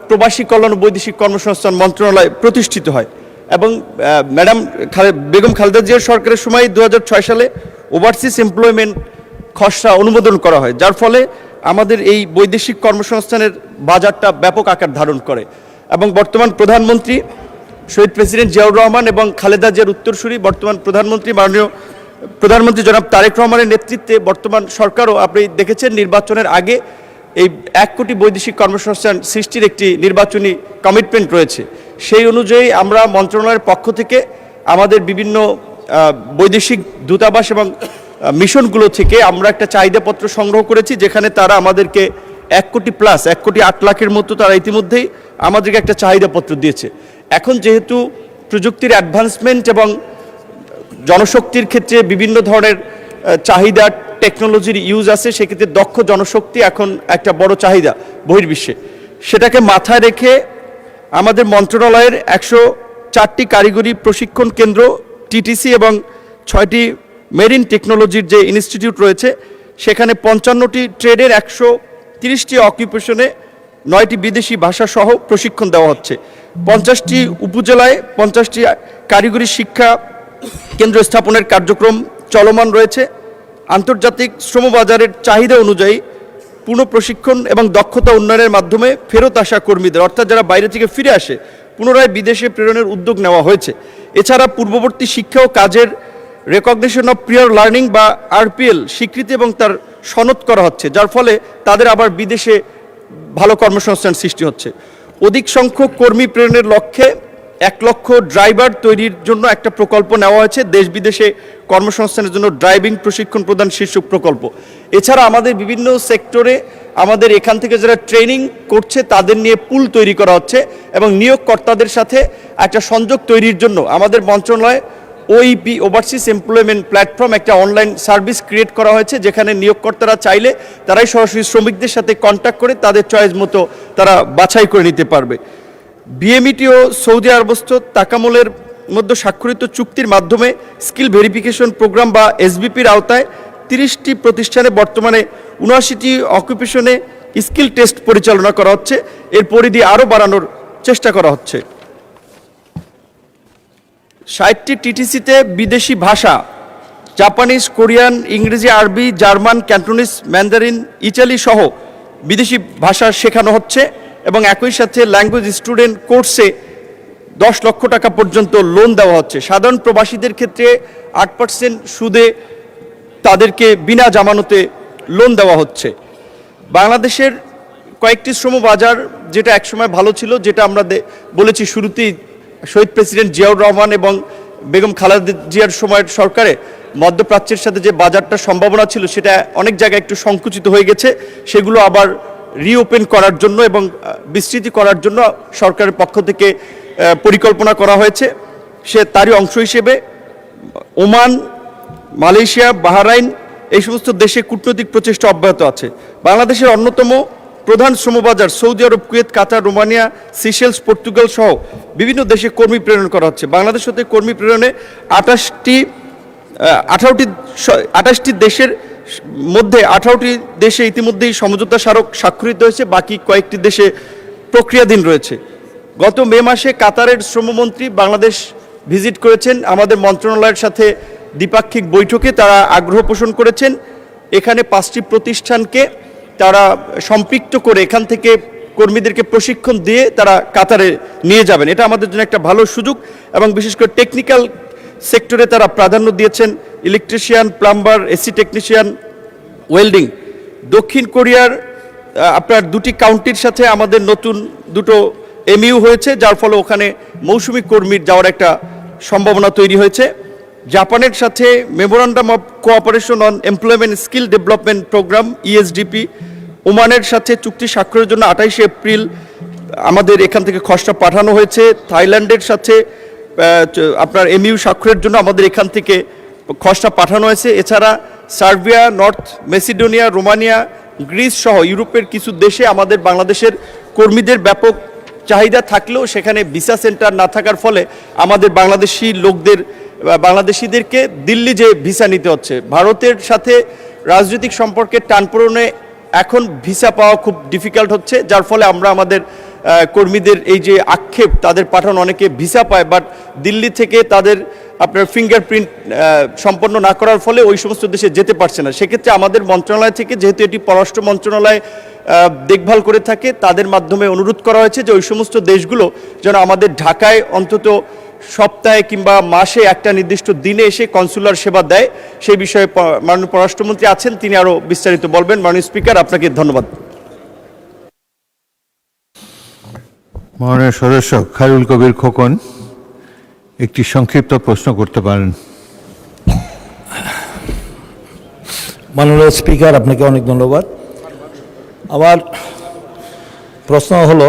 O: প্রবাসী কল্যাণ ও বৈদেশিক কর্মসংস্থান মন্ত্রণালয় প্রতিষ্ঠিত হয় এবং বেগম খালেদা জিয়ার সরকারের সময় 2006 সালে ওভারসিজ এমপ্লয়মেন্ট খসড়া অনুমোদন করা হয়, যার ফলে আমাদের এই বৈদেশিক কর্মসংস্থানের বাজারটা ব্যাপক আকার ধারণ করে। এবং বর্তমান প্রধানমন্ত্রী শহীদ প্রেসিডেন্ট জিয়াউর রহমান এবং খালেদা জিয়ার উত্তরসূরি বর্তমান প্রধানমন্ত্রী মাননীয় প্রধানমন্ত্রী জনাব তারেক রহমানের নেতৃত্বে বর্তমান সরকারও আপনি দেখেছেন নির্বাচনের আগে এই 1 কোটি বৈদেশিক কর্মসংস্থান সৃষ্টির একটি নির্বাচনী কমিটমেন্ট রয়েছে। সেই অনুযায়ী আমরা মন্ত্রণালয়ের পক্ষ থেকে আমাদের বিভিন্ন বৈদেশিক দূতাবাস এবং মিশনগুলো থেকে আমরা একটা চাহিদাপত্র সংগ্রহ করেছি, যেখানে তারা আমাদেরকে 1 কোটি প্লাস 1 কোটি 8 লাখের মতো তারা ইতিমধ্যেই আমাদেরকে একটা চাহিদাপত্র দিয়েছে এখন যেহেতু প্রযুক্তির অ্যাডভান্সমেন্ট এবং জনশক্তির ক্ষেত্রে বিভিন্ন ধরনের চাহিদা টেকনোলজির ইউজ আছে, সেক্ষেত্রে দক্ষ জনশক্তি এখন একটা বড় চাহিদা বহির্বিশ্বে। সেটাকে মাথায় রেখে আমাদের মন্ত্রণালয়ের 104টি কারিগরি প্রশিক্ষণ কেন্দ্র টিটিসি এবং 6টি মেরিন টেকনোলজির যে ইনস্টিটিউট রয়েছে, সেখানে 55টি ট্রেডের 130টি অকুপেশনে 9টি বিদেশি ভাষা সহ প্রশিক্ষণ দেওয়া হচ্ছে। 50টি উপজেলায় 50টি কারিগরি শিক্ষা কেন্দ্র স্থাপনের কার্যক্রম চলমান রয়েছে। আন্তর্জাতিক শ্রমবাজারের চাহিদা অনুযায়ী পুনঃ প্রশিক্ষণ এবং দক্ষতা উন্নয়নের মাধ্যমে ফেরত আসা কর্মীদের, অর্থাৎ যারা বাইরে থেকে ফিরে আসে, পুনরায় বিদেশে প্রেরণের উদ্যোগ নেওয়া হয়েছে। এছাড়া পূর্ববর্তী শিক্ষা ও কাজের রেকগনিশন অফ প্রিয়র লার্নিং বা আরপিএল স্বীকৃতি এবং তার সনদ করা হচ্ছে, যার ফলে তাদের আবার বিদেশে ভালো কর্মসংস্থান সৃষ্টি হচ্ছে। অধিক সংখ্যক কর্মী প্রেরণের লক্ষ্যে 1 লক্ষ ড্রাইভার তৈরির জন্য একটা প্রকল্প নেওয়া হয়েছে, দেশ বিদেশে কর্মসংস্থানের জন্য ড্রাইভিং প্রশিক্ষণ প্রদান শীর্ষক প্রকল্প। এছাড়া আমাদের বিভিন্ন সেক্টরে আমাদের এখান থেকে যারা ট্রেনিং করছে তাদের নিয়ে পুল তৈরি করা হচ্ছে এবং নিয়োগকর্তাদের সাথে একটা সংযোগ তৈরির জন্য আমাদের মন্ত্রণালয় ওইপি ওভারসিজ এমপ্লয়মেন্ট প্ল্যাটফর্ম একটা অনলাইন সার্ভিস ক্রিয়েট করা হয়েছে, যেখানে নিয়োগকর্তারা চাইলে তারাই সরাসরি শ্রমিকদের সাথে কন্ট্যাক্ট করে তাদের চয়েস মতো তারা বাছাই করে নিতে পারবে। বিএমইটি ও সৌদি আরবস্থ তাকামলের মধ্যে স্বাক্ষরিত চুক্তির মাধ্যমে স্কিল ভেরিফিকেশন প্রোগ্রাম বা এসবিপির আওতায় 30টি প্রতিষ্ঠানে বর্তমানে 79টি অকুপেশনে স্কিল টেস্ট পরিচালনা করা হচ্ছে। এর পরিধি আরও বাড়ানোর চেষ্টা করা হচ্ছে। 60টি টিটিসিতে বিদেশি ভাষা জাপানিজ, কোরিয়ান, ইংরেজি, আরবি, জার্মান, ক্যান্টোনিজ, ম্যান্ডারিন, ইটালি সহ বিদেশি ভাষা শেখানো হচ্ছে এবং একই সাথে ল্যাঙ্গুয়েজ স্টুডেন্ট কোর্সে 10 লক্ষ টাকা পর্যন্ত লোন দেওয়া হচ্ছে। সাধারণ প্রবাসীদের ক্ষেত্রে 8% সুদে তাদেরকে বিনা জামানতে লোন দেওয়া হচ্ছে। বাংলাদেশের কয়েকটি শ্রমবাজার যেটা একসময় ভালো ছিল, যেটা আমরা বলেছি শুরুতেই, শহীদ প্রেসিডেন্ট জিয়াউর রহমান এবং বেগম খালেদা জিয়ার সময়ের সরকারে মধ্যপ্রাচ্যের সাথে যে বাজারটা সম্ভাবনা ছিল সেটা অনেক জায়গায় একটু সংকুচিত হয়ে গেছে। সেগুলো আবার রিওপেন করার জন্য এবং বিস্তৃতি করার জন্য সরকারের পক্ষ থেকে পরিকল্পনা করা হয়েছে। তারই অংশ হিসেবে ওমান, মালয়েশিয়া, বাহরাইন এই সমস্ত দেশে কূটনৈতিক প্রচেষ্টা অব্যাহত আছে। বাংলাদেশের অন্যতম প্রধান শ্রমবাজার সৌদি আরব, কুয়েত, কাতার, রোমানিয়া, সিশেলস, পর্তুগাল সহ বিভিন্ন দেশে কর্মী প্রেরণ করা হচ্ছে। বাংলাদেশ হতে কর্মী প্রেরণে 28টি দেশের মধ্যে 18টি দেশে ইতিমধ্যেই সমঝোতা স্মারক স্বাক্ষরিত হয়েছে, বাকি কয়েকটি দেশে প্রক্রিয়াধীন রয়েছে। গত মে মাসে কাতারের শ্রমমন্ত্রী বাংলাদেশ ভিজিট করেছেন। আমাদের মন্ত্রণালয়ের সাথে দ্বিপাক্ষিক বৈঠকে তারা আগ্রহ পোষণ করেছেন এখানে 5টি প্রতিষ্ঠানকে তারা সম্পৃক্ত করে এখান থেকে কর্মীদেরকে প্রশিক্ষণ দিয়ে তারা কাতারে নিয়ে যাবেন। এটা আমাদের জন্য একটা ভালো সুযোগ এবং বিশেষ করে টেকনিক্যাল সেক্টরে তারা প্রাধান্য দিয়েছেন। Electrician, plumber, AC technician, welding. দক্ষিণ কোরিয়ার আপনার 2টি কাউন্টির সাথে আমাদের নতুন 2টো এমইউ হয়েছে, যার ফলে ওখানে মৌসুমি কর্মীর যাওয়ার একটা সম্ভাবনা তৈরি হয়েছে। জাপানের সাথে memorandum of cooperation on employment skill development program ESDP. ওমানের সাথে চুক্তি স্বাক্ষরের জন্য 28 এপ্রিল আমাদের এখান থেকে খসড়া পাঠানো হয়েছে। থাইল্যান্ডের সাথে আপনার এমইউ স্বাক্ষরের জন্য আমাদের এখান থেকে খসড়া পাঠানো হয়েছে। এছাড়া Serbia, north Macedonia, Romania, Greece সহ ইউরোপের কিছু দেশে আমাদের বাংলাদেশের কর্মীদের ব্যাপক চাহিদা থাকলেও সেখানে ভিসা সেন্টার না থাকার ফলে আমাদের বাংলাদেশিদেরকে দিল্লি যে ভিসা নিতে হচ্ছে। ভারতের সাথে রাজনৈতিক সম্পর্কের টানপোড়েনে এখন ভিসা পাওয়া খুব ডিফিকাল্ট হচ্ছে, যার ফলে আমরা আমাদের কর্মীদের এই যে আক্ষেপ, তাদের পাঠানো অনেকে ভিসা পায় বাট দিল্লি থেকে তাদের আপনার ফিঙ্গারপ্রিন্ট সম্পন্ন না করার ফলে ওই সমস্ত দেশে যেতে পারছে না। সেক্ষেত্রে আমাদের মন্ত্রণালয় থেকে, যেহেতু এটি পররাষ্ট্র মন্ত্রণালয় দেখভাল করে থাকে, তাদের মাধ্যমে অনুরোধ করা হয়েছে যে ওই সমস্ত দেশগুলো যেন আমাদের ঢাকায় অন্তত সপ্তাহে কিংবা মাসে একটা নির্দিষ্ট দিনে এসে কনসুলার সেবা দেয়। সেই বিষয়ে মাননীয় পররাষ্ট্রমন্ত্রী আছেন, তিনি আরও বিস্তারিত বলবেন। মাননীয় স্পিকার, আপনাকে ধন্যবাদ।
A: মাননীয় সদস্য খায়রুল কবির খোকন একটি সংক্ষিপ্ত প্রশ্ন করতে পারেন।
F: মাননীয় স্পিকার, আপনাকে অনেক ধন্যবাদ। আমার প্রশ্ন হলো,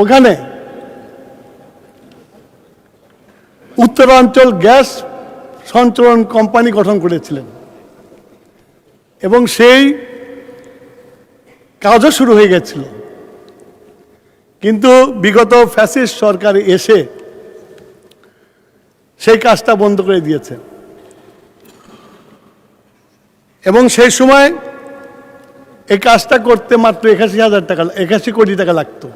M: ওখানে উত্তরাঞ্চল গ্যাস সঞ্চালন কোম্পানি গঠন করেছিলেন এবং সেই কাজও শুরু হয়ে গেছিল, কিন্তু বিগত ফ্যাসিস্ট সরকার এসে সেই কাজটা বন্ধ করে দিয়েছে এবং সেই সময় এই কাজটা করতে মাত্র 81 কোটি টাকা লাগতো,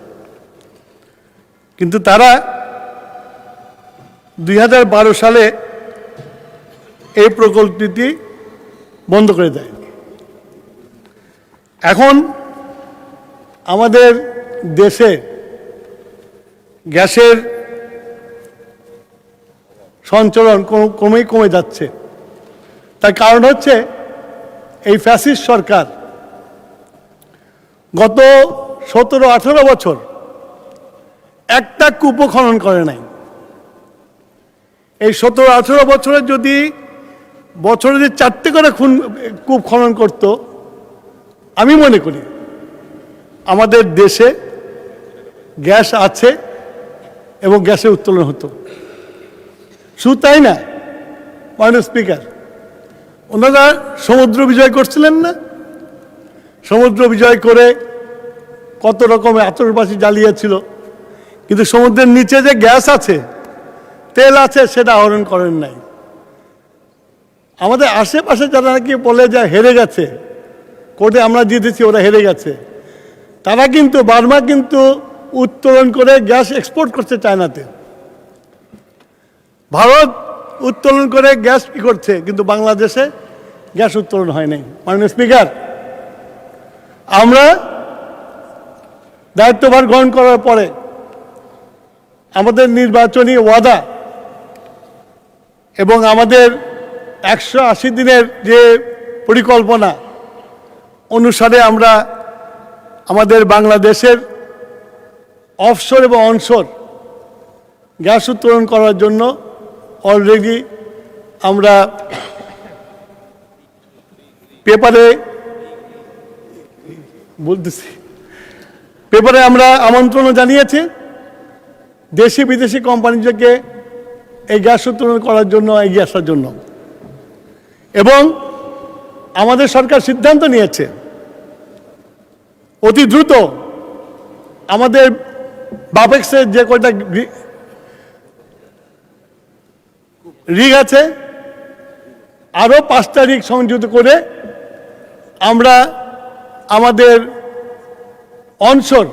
M: কিন্তু তারা 2012 সালে এই প্রকল্পটি বন্ধ করে দেয়। এখন আমাদের দেশে গ্যাসের সঞ্চালন কমে যাচ্ছে। তার কারণ হচ্ছে এই ফ্যাসিস্ট সরকার গত 17-18 বছর একটা কূপও খনন করে নাই। এই 17-18 বছরে যদি বছরে 4টে করে কূপ খনন করত, আমি মনে করি আমাদের দেশে গ্যাস আছে এবং গ্যাসের উত্তোলন হতো। শুধু তাই না, মাননীয় স্পিকার, ওনারা সমুদ্র বিজয় করছিলেন না? সমুদ্র বিজয় করে কত রকমের আতশবাজি জ্বালিয়েছিল, কিন্তু সমুদ্রের নিচে যে গ্যাস আছে, তেল আছে, সেটা আহরণ করেন নাই। আমাদের আশেপাশে যারা নাকি বলে যে হেরে গেছে, কোর্টে আমরা জিতেছি, ওরা হেরে গেছে, তারা কিন্তু বার্মা কিন্তু উত্তোলন করে গ্যাস এক্সপোর্ট করছে চায়নাতে। ভারত উত্তোলন করে গ্যাস করছে, কিন্তু বাংলাদেশে গ্যাস উত্তোলন হয় নাই। মাননীয় স্পিকার, আমরা দায়িত্বভার গ্রহণ করার পরে আমাদের নির্বাচনী ওয়াদা এবং আমাদের 180 দিনের যে পরিকল্পনা অনুসারে আমরা আমাদের বাংলাদেশের অফশোর এবং অনশোর গ্যাস উত্তোলন করার জন্য অলরেডি আমরা পেপারে আমরা আমন্ত্রণও জানিয়েছি দেশি বিদেশি কোম্পানিদেরকে এই গ্যাস উত্তোলন করার জন্য এগিয়ে আসার জন্য, এবং আমাদের সরকার সিদ্ধান্ত নিয়েছে অতি দ্রুত আমাদের বাপেক্সের যে কয়টা রিগ আছে আরও 5টা রিগ সংযুক্ত করে আমরা আমাদের অনশোর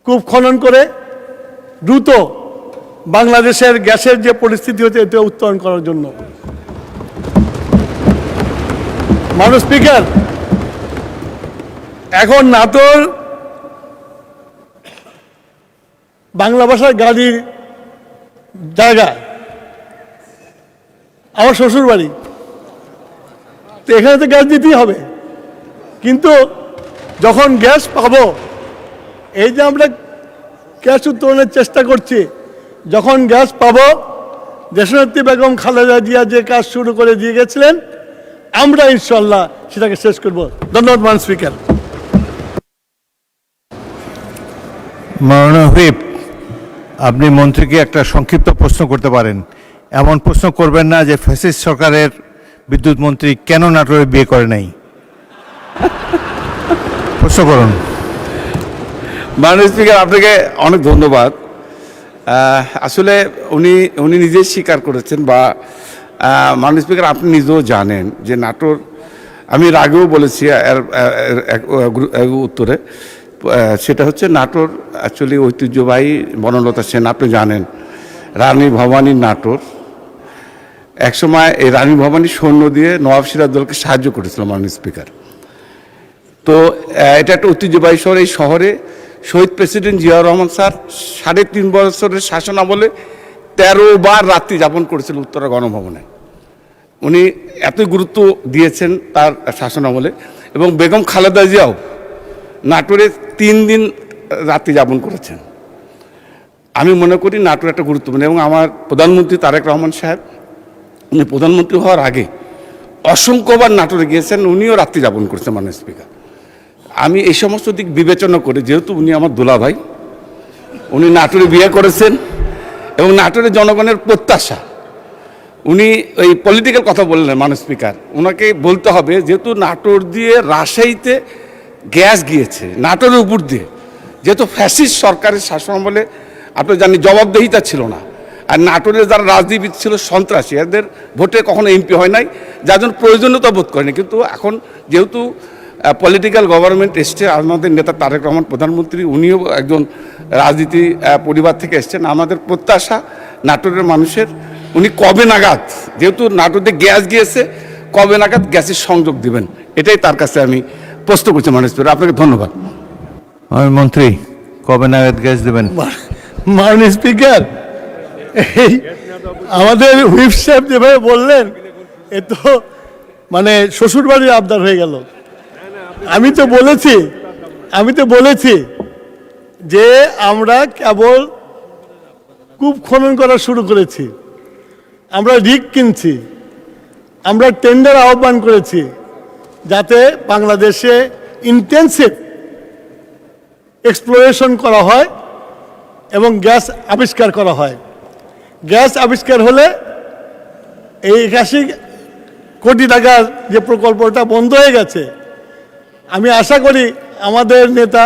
M: কূপ খনন করে দ্রুত বাংলাদেশের গ্যাসের যে পরিস্থিতি হচ্ছে এটা উত্তোলন করার জন্য। মাননীয় স্পিকার, এখন নাটোর বাংলা ভাষার গাড়ির জায়গা, আমার শ্বশুর বাড়ি, তো এখানে তো গ্যাস দিতেই হবে, কিন্তু যখন গ্যাস পাবো, এই যে আমরা গ্যাস উত্তোলনের চেষ্টা করছি, যখন গ্যাস পাবো, দেশনেত্রী বেগম খালেদা জিয়া যে কাজ শুরু করে দিয়ে গেছিলেন, আমরা ইনশাল্লাহ সেটাকে শেষ করব। ধন্যবাদ মাননীয় স্পিকার।
A: মাননীয় হুইপ, আপনি মন্ত্রীকে একটা সংক্ষিপ্ত প্রশ্ন করতে পারেন। এমন প্রশ্ন করবেন না যে ফ্যাসিস্ট সরকারের বিদ্যুৎ মন্ত্রী কেন নাটোরে বিয়ে করে নাই। প্রশ্ন করুন।
P: মাননীয় স্পিকার, আপনাকে অনেক ধন্যবাদ। আসলে উনি নিজেই স্বীকার করেছেন, বা মাননীয় স্পিকার আপনি নিজেও জানেন যে নাটোর, আমি এর আগেও বলেছি উত্তরে, সেটা হচ্ছে নাটোর অ্যাকচুয়ালি ঐতিহ্যবাহী বনলতা সেন, আপনি জানেন রানী ভবানীর নাটোর। একসময় এই রানী ভবানী সৈন্য দিয়ে নওয়াব সিরাজদৌলকে সাহায্য করেছিল মাননীয় স্পিকার। তো এটা একটা ঐতিহ্যবাহী শহর। এই শহরে শহীদ প্রেসিডেন্ট জিয়াউর রহমান স্যার 3.5 বছরের শাসন আমলে 13 বার রাত্রি যাপন করেছিল উত্তরা গণভবনে। উনি এতই গুরুত্ব দিয়েছেন তার শাসন আমলে, এবং বেগম খালেদা জিয়াও নাটোরে 3 দিন রাত্রি যাপন করেছেন। আমি মনে করি নাটোর একটা গুরুত্বপূর্ণ, এবং আমার প্রধানমন্ত্রী তারেক রহমান সাহেব, উনি প্রধানমন্ত্রী হওয়ার আগে অসংখ্যবার নাটোরে গিয়েছেন, উনিও রাত্রি যাপন করেছেন মাননীয় স্পিকার। আমি এই সমস্ত দিক বিবেচনা করে, যেহেতু উনি আমার দুলাভাই, উনি নাটোরে বিয়ে করেছেন এবং নাটোরের জনগণের প্রত্যাশা, উনি ওই পলিটিক্যাল কথা বললেন মাননীয় স্পিকার, ওনাকে বলতে হবে যেহেতু নাটোর দিয়ে রাজশাহীতে গ্যাস গিয়েছে নাটোরের উপর দিয়ে, যেহেতু ফ্যাসিস্ট সরকারের শাসন আমলে আপনি জানেন জবাবদিহিতা ছিল না, আর নাটোরের যারা রাজনীতিবিদ ছিল সন্ত্রাসী, এদের ভোটে কখনো এমপি হয় নাই, যার জন্য প্রয়োজনীয়তা বোধ করেনি। কিন্তু এখন যেহেতু পলিটিক্যাল গভর্নমেন্ট এসছে, আমাদের নেতা তারেক রহমান প্রধানমন্ত্রী, উনিও একজন রাজনীতি পরিবার থেকে এসছেন, আমাদের প্রত্যাশা নাটোরের মানুষের, উনি কবে নাগাদ, যেহেতু নাটোরে গ্যাস গিয়েছে, কবে নাগাদ গ্যাসের সংযোগ দিবেন, এটাই তার কাছে আমি প্রশ্ন করছি মাননীয় স্পিকার। আপনাকে ধন্যবাদ।
A: মন্ত্রী, কবে নাগাদ গ্যাস দেবেন?
M: মাননীয় স্পিকার, এই আমাদের হুইপ সাহেব যেভাবে বললেন, এ তো মানে শ্বশুরবাড়ির আবদার হয়ে গেল। আমি তো বলেছি যে আমরা কেবল কূপ খনন করা শুরু করেছি, আমরা রিগ কিনছি, আমরা টেন্ডার আহ্বান করেছি, যাতে বাংলাদেশে ইন্টেন্সিভ এক্সপ্লোরেশন করা হয় এবং গ্যাস আবিষ্কার করা হয়। গ্যাস আবিষ্কার হলে এই 81 কোটি টাকার যে প্রকল্পটা বন্ধ হয়ে গেছে, আমি আশা করি আমাদের নেতা,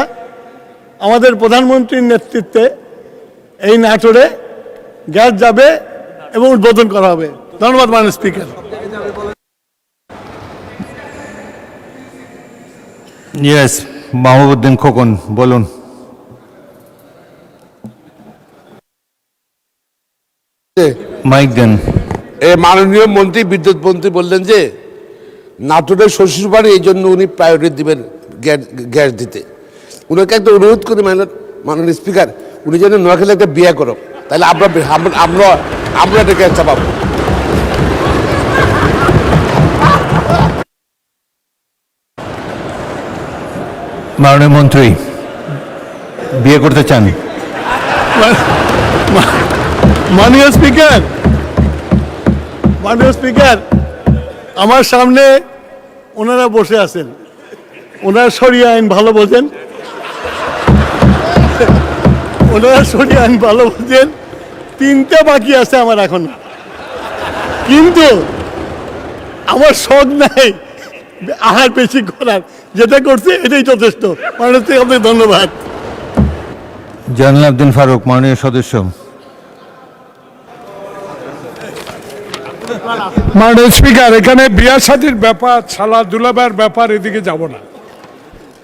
M: আমাদের প্রধানমন্ত্রীর নেতৃত্বে এই নাটোরে গ্যাস যাবে এবং উদ্বোধন করা হবে। ধন্যবাদ মাননীয় স্পিকার।
A: ইয়েস, মাহবুবউদ্দিন খোকন, বলুন। মাইক দেন।
K: মাননীয় মন্ত্রী, বিদ্যুৎ মন্ত্রী বললেন যে নাটোরের শ্বশুরবাড়ি, এই জন্য উনি প্রায়োরিটি দিবেন গ্যাস দিতে। উনাকে একটা অনুরোধ করি মাননীয় স্পিকার, উনি যেন নোয়াখালী একটা বিয়ে করো, তাহলে আমরা একটা গ্যাসটা পাবো।
A: মাননীয় মন্ত্রী, বিয়ে করতে চান?
M: মাননীয় স্পিকার, আমার সামনে ওনারা বসে আছেন, ওনারা শরিয়া আইন ভালো বোঝেন, তিনটা বাকি আছে আমার এখন, কিন্তু আমার শখ নাই আহার বেশি করার, যেটা করছে এটাই যথেষ্ট। মাননীয় স্পিকার, আপনাকে ধন্যবাদ।
A: জয়নুল আবদিন ফারুক, মাননীয় সদস্য।
Q: মাননীয় স্পিকার, এখানে বিয়া শাদীর ব্যাপার, ছালা দুলাবার ব্যাপার, এদিকে যাব না।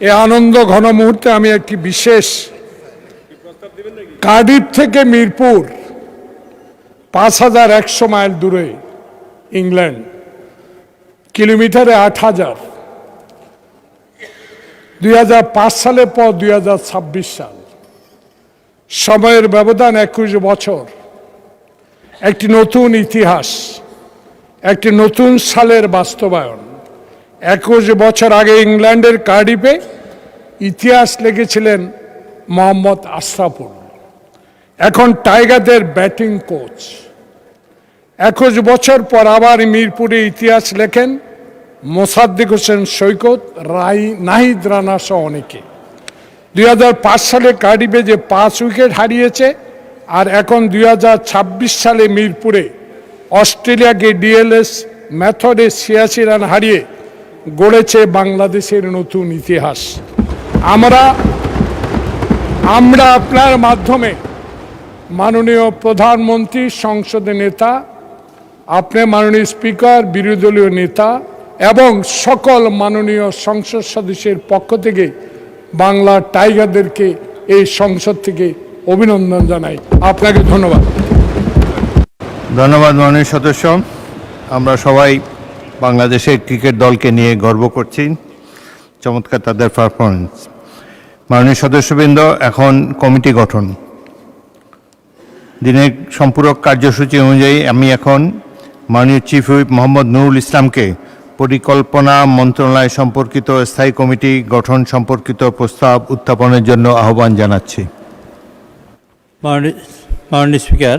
Q: এই আনন্দ ঘন মুহূর্তে আমি একটি বিশেষ, কার্ডিফ থেকে মিরপুর 5100 মাইল দূরে ইংল্যান্ড, কিলোমিটারে 8000, 2005 সালের পর 2026 সাল, সময়ের ব্যবধান 21 বছর, একটি নতুন ইতিহাস, একটি নতুন সালের বাস্তবায়ন। 21 বছর আগে ইংল্যান্ডের কার্ডিফে ইতিহাস লিখেছিলেন মোহাম্মদ আশরাফুল, এখন টাইগারদের ব্যাটিং কোচ। 21 বছর পর আবার মিরপুরে ইতিহাস লেখেন মোসাদ্দেক হোসেন সৈকত, নাহিদ রানা সহ অনেকে। 2005 সালে কার্ডিফে যে 5 উইকেট হারিয়েছে, আর এখন 2026 সালে মিরপুরে অস্ট্রেলিয়াকে ডিএলএস মেথডে 86 রান হারিয়ে গড়েছে বাংলাদেশের নতুন ইতিহাস। আমরা আপনার মাধ্যমে মাননীয় প্রধানমন্ত্রী, সংসদের নেতা, আপনি মাননীয় স্পিকার, বিরোধী দলীয় নেতা এবং সকল মাননীয় সংসদ সদস্যের পক্ষ থেকে বাংলা টাইগারদেরকে এই সংসদ থেকে অভিনন্দন জানাই। আপনাকে ধন্যবাদ।
A: ধন্যবাদ মাননীয় সদস্য। আমরা সবাই বাংলাদেশের ক্রিকেট দলকে নিয়ে গর্ব করছি, চমৎকার তাদের পারফরমেন্স। মাননীয় সদস্যবৃন্দ, এখন কমিটি গঠন। দিনের সম্পূরক কার্যসূচি অনুযায়ী আমি এখন মাননীয় চিফ হুইপ মোহাম্মদ নুরুল ইসলামকে পরিকল্পনা মন্ত্রণালয় সম্পর্কিত স্থায়ী কমিটি গঠন সম্পর্কিত প্রস্তাব উত্থাপনের জন্য আহ্বান জানাচ্ছি।
R: মাননীয় স্পিকার,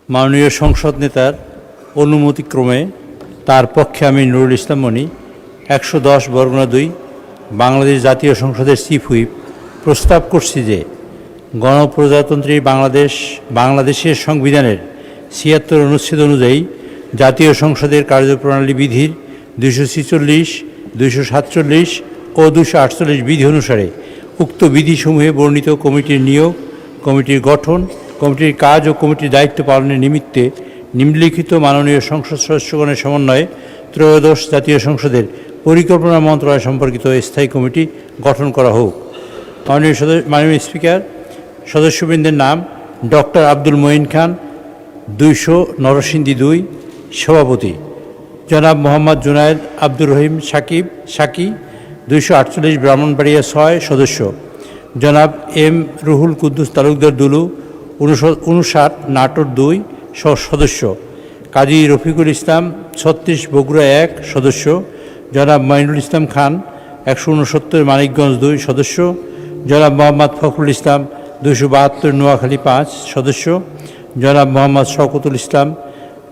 R: মাননীয় সংসদ নেতার অনুমতিক্রমে তার পক্ষে আমি নুরুল ইসলাম মনি 110/2 বাংলাদেশ জাতীয় সংসদের চিফ হুইপ প্রস্তাব করছি যে গণপ্রজাতন্ত্রী বাংলাদেশের সংবিধানের ৭৬ অনুচ্ছেদ অনুযায়ী জাতীয় সংসদের কার্যপ্রণালী বিধির ২৪৬, ২৪৭ ও ২৪৮ বিধি অনুসারে উক্ত বিধিসমূহে বর্ণিত কমিটির নিয়োগ, কমিটির গঠন, কমিটির কাজ ও কমিটির দায়িত্ব পালনের নিমিত্তে নিম্নলিখিত মাননীয় সংসদ সদস্যগণের সমন্বয়ে ত্রয়োদশ জাতীয় সংসদের পরিকল্পনা মন্ত্রণালয় সম্পর্কিত স্থায়ী কমিটি গঠন করা হোক। মাননীয় স্পিকার, সদস্যবৃন্দের নাম: ডক্টর আব্দুল মঈন খান, ২০০ নরসিংদী ২, সভাপতি; জনাব মোহাম্মদ জুনায়েদ আব্দুর রহিম সাকি, ২৪৮ ব্রাহ্মণবাড়িয়া ৬, সদস্য; জনাব এম রুহুল কুদ্দুস তালুকদার দুলু, ৫৯ নাটোর ২, সদস্য; কাজী রফিকুল ইসলাম ৩৬ বগুড়া ১, সদস্য; জনাব মাইনুল ইসলাম খান ১৬৯ মানিকগঞ্জ ২, সদস্য; জনাব মোহাম্মদ ফখরুল ইসলাম ২৭২ নোয়াখালী ৫, সদস্য; জনাব মোহাম্মদ শওকতুল ইসলাম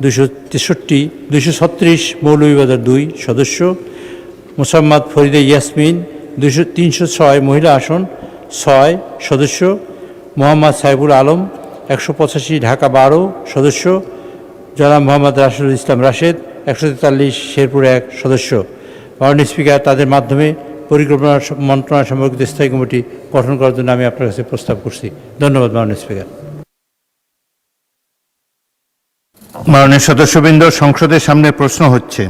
R: ২৩৬ মৌলভীবাজার ২, সদস্য; মোসাম্মদ ফরিদা ইয়াসমিন ৩০৬ মহিলা আসন ৬, সদস্য; মোহাম্মদ সাইফুল আলম ১৮৫ ঢাকা ১২, সদস্য; জনাব মোহাম্মদ রাশেদুল ইসলাম রাশেদ ১৪৩ শেরপুর ১, সদস্য। মাননীয় স্পিকার, তাদের মাধ্যমে পরিকল্পনা মন্ত্রণালয় সম্পর্কিত স্থায়ী কমিটি গঠন করার জন্য আমি আপনার কাছে প্রস্তাব করছি। ধন্যবাদ মাননীয় স্পিকার।
A: মাননীয় সদস্যবৃন্দ, সংসদের সামনে প্রশ্ন হচ্ছে।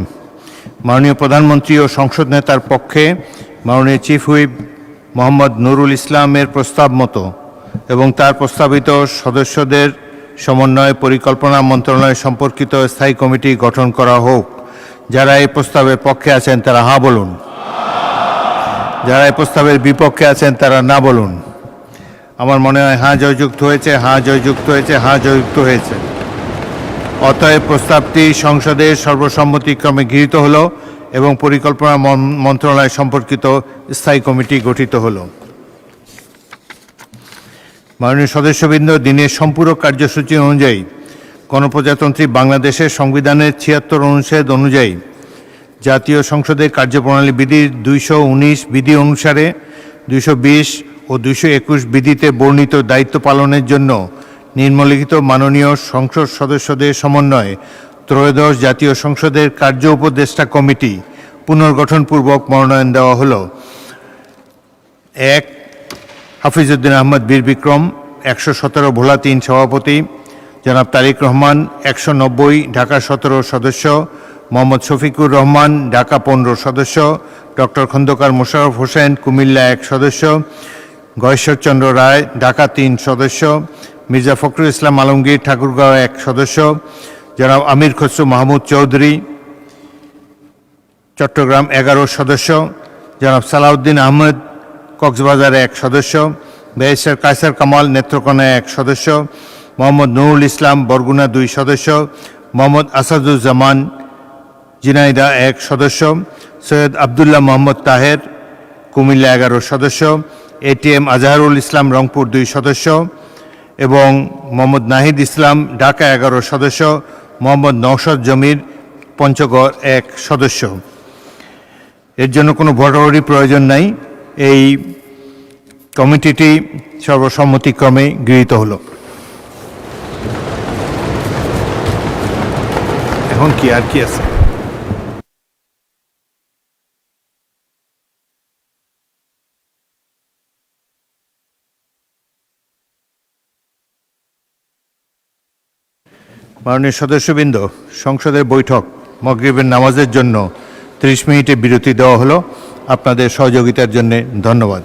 A: মাননীয় প্রধানমন্ত্রী ও সংসদ নেতার পক্ষে মাননীয় চিফ হুইপ মোহাম্মদ নুরুল ইসলামের প্রস্তাব মতো এবং তার প্রস্তাবিত সদস্যদের সমন্বয়ে পরিকল্পনা মন্ত্রণালয় সম্পর্কিত স্থায়ী কমিটি গঠন করা হোক। যারা এই প্রস্তাবের পক্ষে আছেন তারা হ্যাঁ বলুন, যারা এই প্রস্তাবের বিপক্ষে আছেন তারা না বলুন। আমার মনে হয় হ্যাঁ জয়যুক্ত হয়েছে, হ্যাঁ জয়যুক্ত হয়েছে, হ্যাঁ জয়যুক্ত হয়েছে। অতএব প্রস্তাবটি সংসদের সর্বসম্মতিক্রমে গৃহীত হলো এবং পরিকল্পনা মন্ত্রণালয় সম্পর্কিত স্থায়ী কমিটি গঠিত হলো। মাননীয় সদস্যবৃন্দ, দিনের সম্পূরক কার্যসূচি অনুযায়ী গণপ্রজাতন্ত্রী বাংলাদেশের সংবিধানের ৭৬ অনুচ্ছেদ অনুযায়ী জাতীয় সংসদের কার্যপ্রণালী বিধির ২১৯ বিধি অনুসারে ২২০ ও ২২১ বিধিতে বর্ণিত দায়িত্ব পালনের জন্য নিম্নলিখিত মাননীয় সংসদ সদস্যদের সমন্বয়ে ত্রয়োদশ জাতীয় সংসদের কার্য উপদেষ্টা কমিটি পুনর্গঠনপূর্বক মনোনয়ন দেওয়া হলো। ১. হাফিজউদ্দিন আহমদ বীর বিক্রম ১১৭ ভোলা ৩, সভাপতি; জনাব তারিক রহমান ১৯০ ঢাকা ১৭, সদস্য; মোহাম্মদ শফিকুর রহমান ঢাকা ১৫, সদস্য; ডক্টর খন্দকার মোশাররফ হোসেন কুমিল্লা ১, সদস্য; গয়েশ্বরচন্দ্র রায় ঢাকা ৩, সদস্য; মির্জা ফখরুল ইসলাম আলমগীর ঠাকুরগাঁও ১, সদস্য; জনাব আমির খসরু মাহমুদ চৌধুরী চট্টগ্রাম ১১, সদস্য; জনাব সালাউদ্দিন আহমেদ কক্সবাজার ১, সদস্য; ব্যারিস্টার কায়সার কামাল নেত্রকোনা ১, সদস্য; মোহাম্মদ নুরুল ইসলাম বরগুনা ২, সদস্য; মোহাম্মদ আসাদুজ্জামান ঝিনাইদহ ১, সদস্য; সৈয়দ আবদুল্লাহ মোহাম্মদ তাহের কুমিল্লা ১১, সদস্য; ATM আজহারুল ইসলাম রংপুর ২, সদস্য এবং মোহাম্মদ নাহিদ ইসলাম ঢাকা ১১, সদস্য; মোহাম্মদ নওশাদ জমির পঞ্চগড় ১, সদস্য। এর জন্য কোনো ভোটাভুটির প্রয়োজন নাই। এই কমিটিটি সর্বসম্মতিক্রমে গৃহীত হলো। এখন কি আর কি আছে? মাননীয় সদস্যবৃন্দ, সংসদের বৈঠক মাগরিবের নামাজের জন্য 30 মিনিটের বিরতি দেওয়া হলো। আপনাদের সহযোগিতার জন্য ধন্যবাদ।